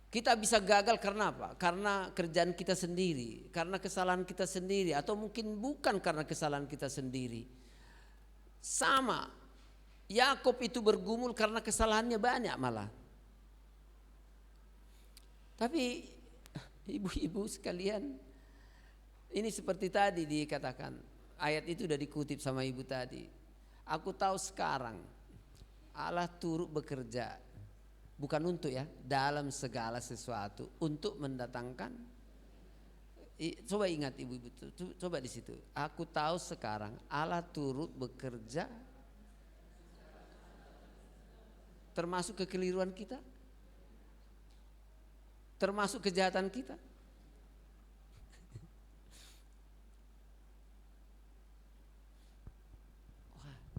Kita bisa gagal karena apa? Karena kerjaan kita sendiri, karena kesalahan kita sendiri, atau mungkin bukan karena kesalahan kita sendiri. Sama, Yakub itu bergumul karena kesalahannya banyak malah. Tapi ibu-ibu sekalian, ini seperti tadi dikatakan, ayat itu sudah dikutip sama ibu tadi. Aku tahu sekarang Allah turut bekerja, bukan untuk ya, dalam segala sesuatu untuk mendatangkan. Coba ingat ibu-ibu, coba di situ. Aku tahu sekarang Allah turut bekerja, termasuk kekeliruan kita, termasuk kejahatan kita.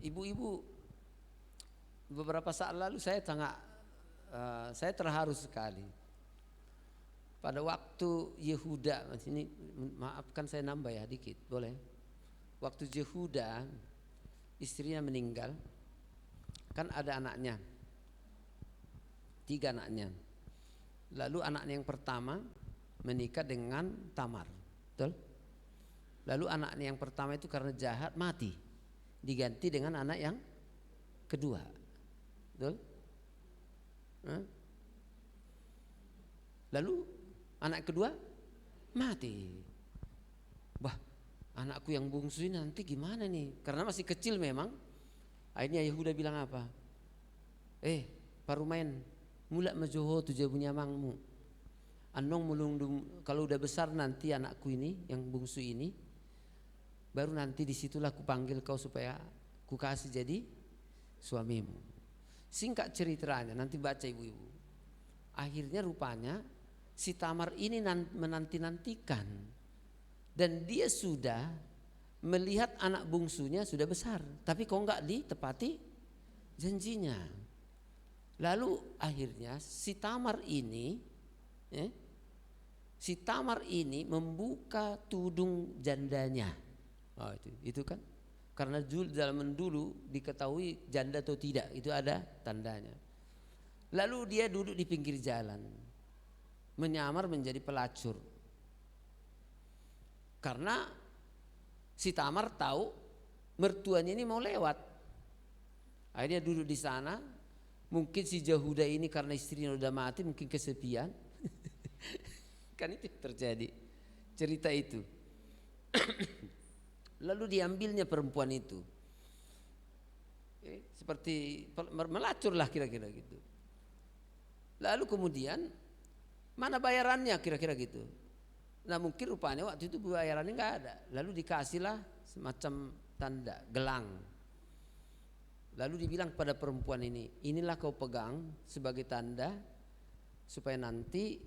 Ibu-ibu, beberapa saat lalu saya terharu sekali. Pada waktu Yehuda, ini maafkan saya nambah ya dikit, boleh? Waktu Yehuda istrinya meninggal, kan ada anaknya, 3 anaknya. Lalu anaknya yang pertama menikah dengan Tamar, betul? Lalu anaknya yang pertama itu karena jahat mati, diganti dengan anak yang kedua, betul? Lalu anak kedua mati. Bah, anakku yang bungsu ini nanti gimana nih? Karena masih kecil memang. Akhirnya Yehuda bilang apa? Parumain mulak majoho tujuh punya mangmu. Anong mulundum, kalau udah besar nanti anakku ini yang bungsu ini, baru nanti disitulah ku panggil kau supaya ku kasih jadi suamimu. Singkat ceritanya, nanti baca ibu-ibu. Akhirnya rupanya si Tamar ini menanti-nantikan, dan dia sudah melihat anak bungsunya sudah besar, tapi kok enggak ditepati janjinya. Lalu akhirnya si Tamar ini membuka tudung jandanya. Itu kan karena zaman dulu diketahui janda atau tidak itu ada tandanya. Lalu dia duduk di pinggir jalan, menyamar menjadi pelacur. Karena si Tamar tahu mertuanya ini mau lewat. Akhirnya duduk di sana. Mungkin si Yehuda ini karena istrinya udah mati, mungkin kesepian. Kan itu terjadi cerita itu. Lalu diambilnya perempuan itu, seperti melacur lah kira-kira gitu. Lalu kemudian mana bayarannya kira-kira gitu. Nah mungkin rupanya waktu itu bayarannya nggak ada. Lalu dikasihlah semacam tanda gelang. Lalu dibilang pada perempuan ini, inilah kau pegang sebagai tanda supaya nanti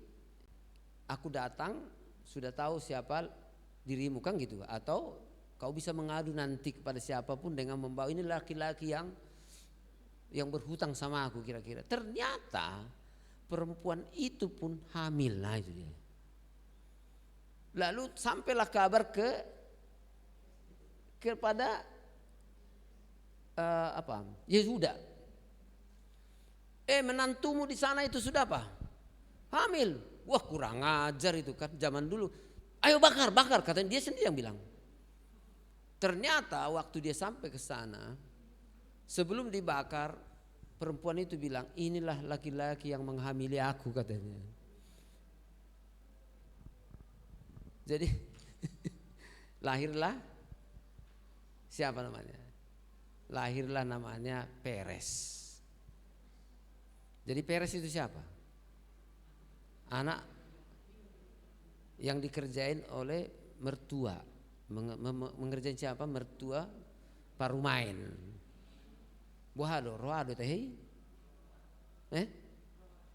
aku datang sudah tahu siapa dirimu, kan gitu. Atau kau bisa mengadu nanti kepada siapapun dengan membawa ini laki-laki yang berhutang sama aku kira-kira. Ternyata perempuan itu pun hamil. Nah itu dia. Lalu sampailah kabar kepada Yehuda. Menantumu di sana itu sudah apa? Hamil. Wah kurang ajar itu kan zaman dulu. Ayo bakar, katanya dia sendiri yang bilang. Ternyata waktu dia sampai ke sana, sebelum dibakar, perempuan itu bilang, inilah laki-laki yang menghamili aku katanya. Jadi lahirlah siapa namanya? Lahirlah namanya Peres. Jadi Peres itu siapa? Anak yang dikerjain oleh mertua. Mengerjain siapa? Mertua parumain. Buhado, roado teh.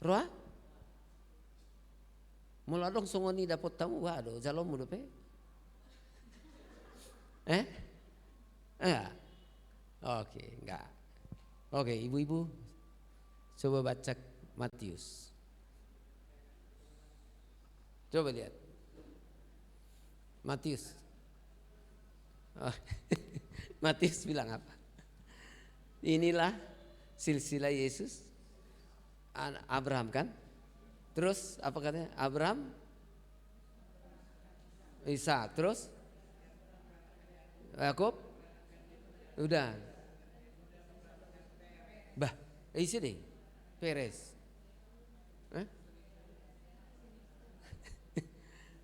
Roa? Mula dong songoni dapat tamu buhado, jalom mudo pe. Enggak. Oke, enggak. Oke, ibu-ibu coba baca Matius. Coba lihat. Matius. Matius bilang apa? Inilah silsilah Yesus Abraham kan? Terus apa katanya? Abraham, Ishak, terus Yakub, udah. Isi deh, Peres.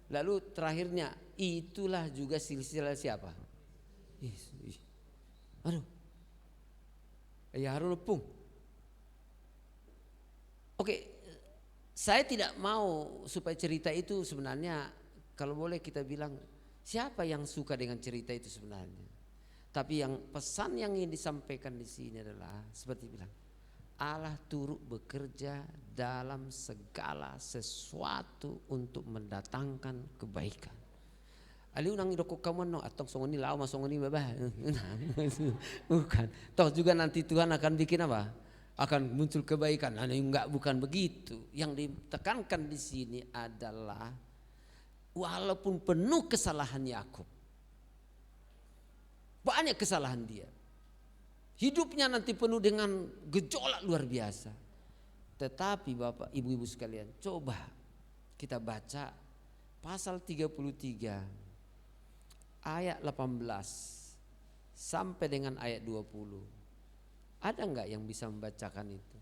Lalu terakhirnya itulah juga silsilah siapa? Aduh, ya harus lepung. Oke, saya tidak mau supaya cerita itu sebenarnya kalau boleh kita bilang siapa yang suka dengan cerita itu sebenarnya. Tapi yang pesan yang ingin disampaikan di sini adalah seperti bilang Allah turut bekerja dalam segala sesuatu untuk mendatangkan kebaikan. Ali unang idoko kamu no atau songoni lau masongoni babah. Bukan. Toh juga nanti Tuhan akan bikin apa? Akan muncul kebaikan. Enggak, bukan begitu. Yang ditekankan di sini adalah walaupun penuh kesalahan Yakub, banyak kesalahan dia. Hidupnya nanti penuh dengan gejolak luar biasa. Tetapi Bapak Ibu-ibu sekalian, coba kita baca pasal 33 ayat 18 sampai dengan ayat 20. Ada enggak yang bisa membacakan itu?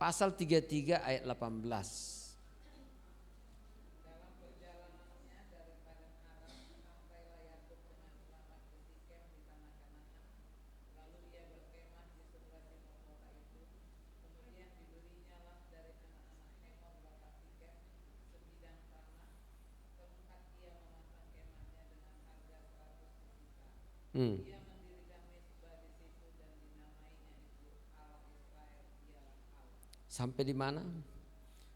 Pasal 33 ayat 18. Sampai di mana?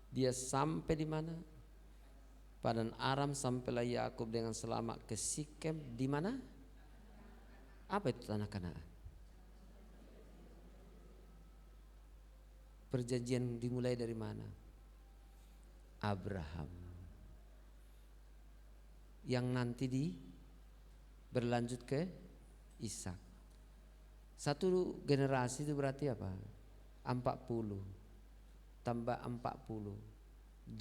Dia sampai di mana? Padan Aram sampailah Yakub dengan selamat ke Sikem. Di mana? Apa itu tanah Kanaan? Perjanjian dimulai dari mana? Abraham. Yang nanti berlanjut ke Ishak. Satu generasi itu berarti apa? 40 tambah 40, 80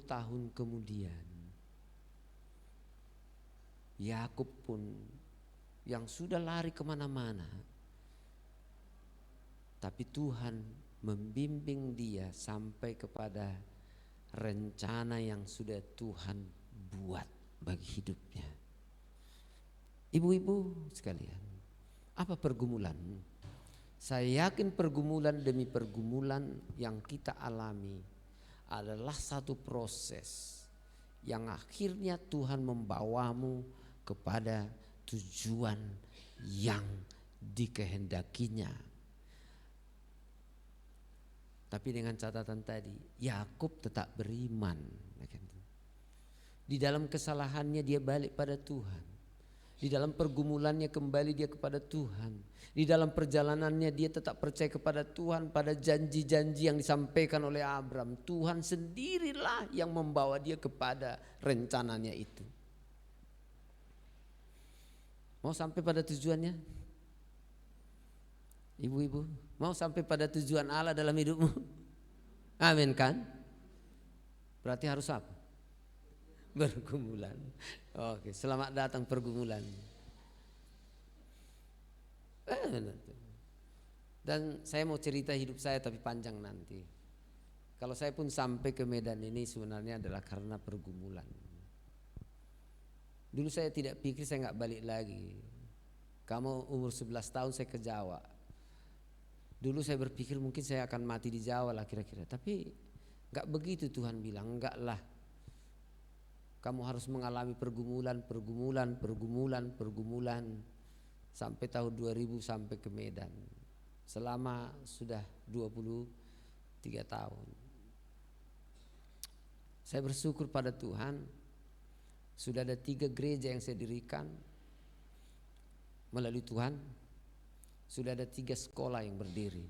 tahun kemudian Yakub pun yang sudah lari kemana-mana, tapi Tuhan membimbing dia sampai kepada rencana yang sudah Tuhan buat bagi hidupnya. Ibu-ibu sekalian, apa pergumulan? Saya yakin pergumulan demi pergumulan yang kita alami adalah satu proses yang akhirnya Tuhan membawamu kepada tujuan yang dikehendakinya. Tapi dengan catatan tadi, Yakub tetap beriman. Di dalam kesalahannya dia balik pada Tuhan. Di dalam pergumulannya kembali dia kepada Tuhan. Di dalam perjalanannya dia tetap percaya kepada Tuhan, pada janji-janji yang disampaikan oleh Abraham. Tuhan sendirilah yang membawa dia kepada rencananya itu. Mau sampai pada tujuannya? Ibu-ibu, mau sampai pada tujuan Allah dalam hidupmu? Amin kan? Berarti harus apa? Pergumulan. Oke, selamat datang pergumulan. Dan saya mau cerita hidup saya tapi panjang nanti. Kalau saya pun sampai ke Medan ini sebenarnya adalah karena pergumulan. Dulu saya tidak pikir saya nggak balik lagi. Kamu umur 11 tahun saya ke Jawa. Dulu saya berpikir mungkin saya akan mati di Jawa lah kira-kira. Tapi nggak begitu, Tuhan bilang, enggak lah. Kamu harus mengalami pergumulan sampai tahun 2000 sampai ke Medan. Selama sudah 23 tahun. Saya bersyukur pada Tuhan, sudah ada 3 gereja yang saya dirikan melalui Tuhan. Sudah ada 3 sekolah yang berdiri.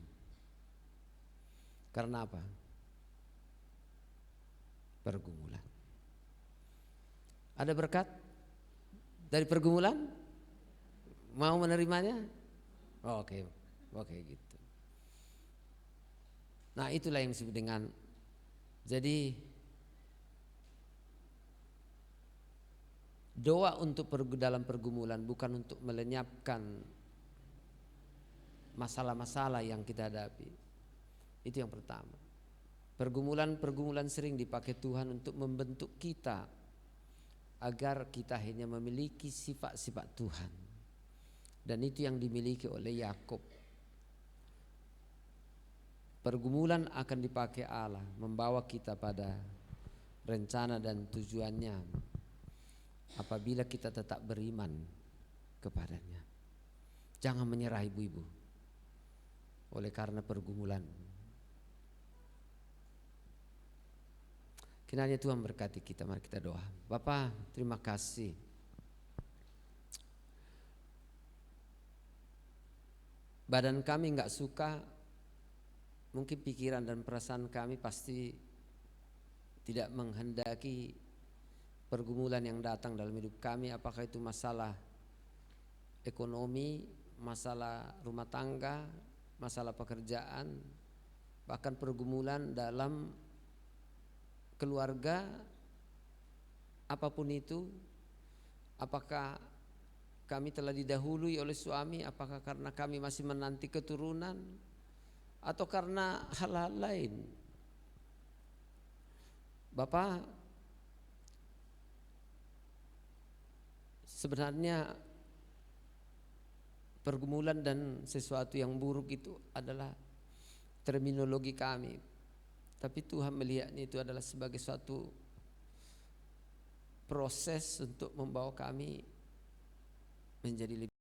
Karena apa? Pergumulan. Ada berkat dari pergumulan? Mau menerimanya? Oke, gitu. Nah, itulah yang disebut dengan, jadi doa untuk dalam pergumulan bukan untuk melenyapkan masalah-masalah yang kita hadapi. Itu yang pertama. Pergumulan sering dipakai Tuhan untuk membentuk kita agar kita hanya memiliki sifat-sifat Tuhan. Dan itu yang dimiliki oleh Yakub. Pergumulan akan dipakai Allah membawa kita pada rencana dan tujuannya apabila kita tetap beriman kepadanya. Jangan menyerah ibu-ibu oleh karena pergumulan. Kiranya Tuhan berkati kita. Mari kita doa. Bapa, terima kasih. Badan kami enggak suka, mungkin pikiran dan perasaan kami pasti tidak menghendaki pergumulan yang datang dalam hidup kami. Apakah itu masalah ekonomi, masalah rumah tangga, masalah pekerjaan, bahkan pergumulan dalam keluarga, apapun itu. Apakah kami telah didahului oleh suami, apakah karena kami masih menanti keturunan, atau karena hal-hal lain. Bapak, sebenarnya pergumulan dan sesuatu yang buruk itu adalah terminologi kami. Tapi Tuhan melihatnya itu adalah sebagai suatu proses untuk membawa kami menjadi lebih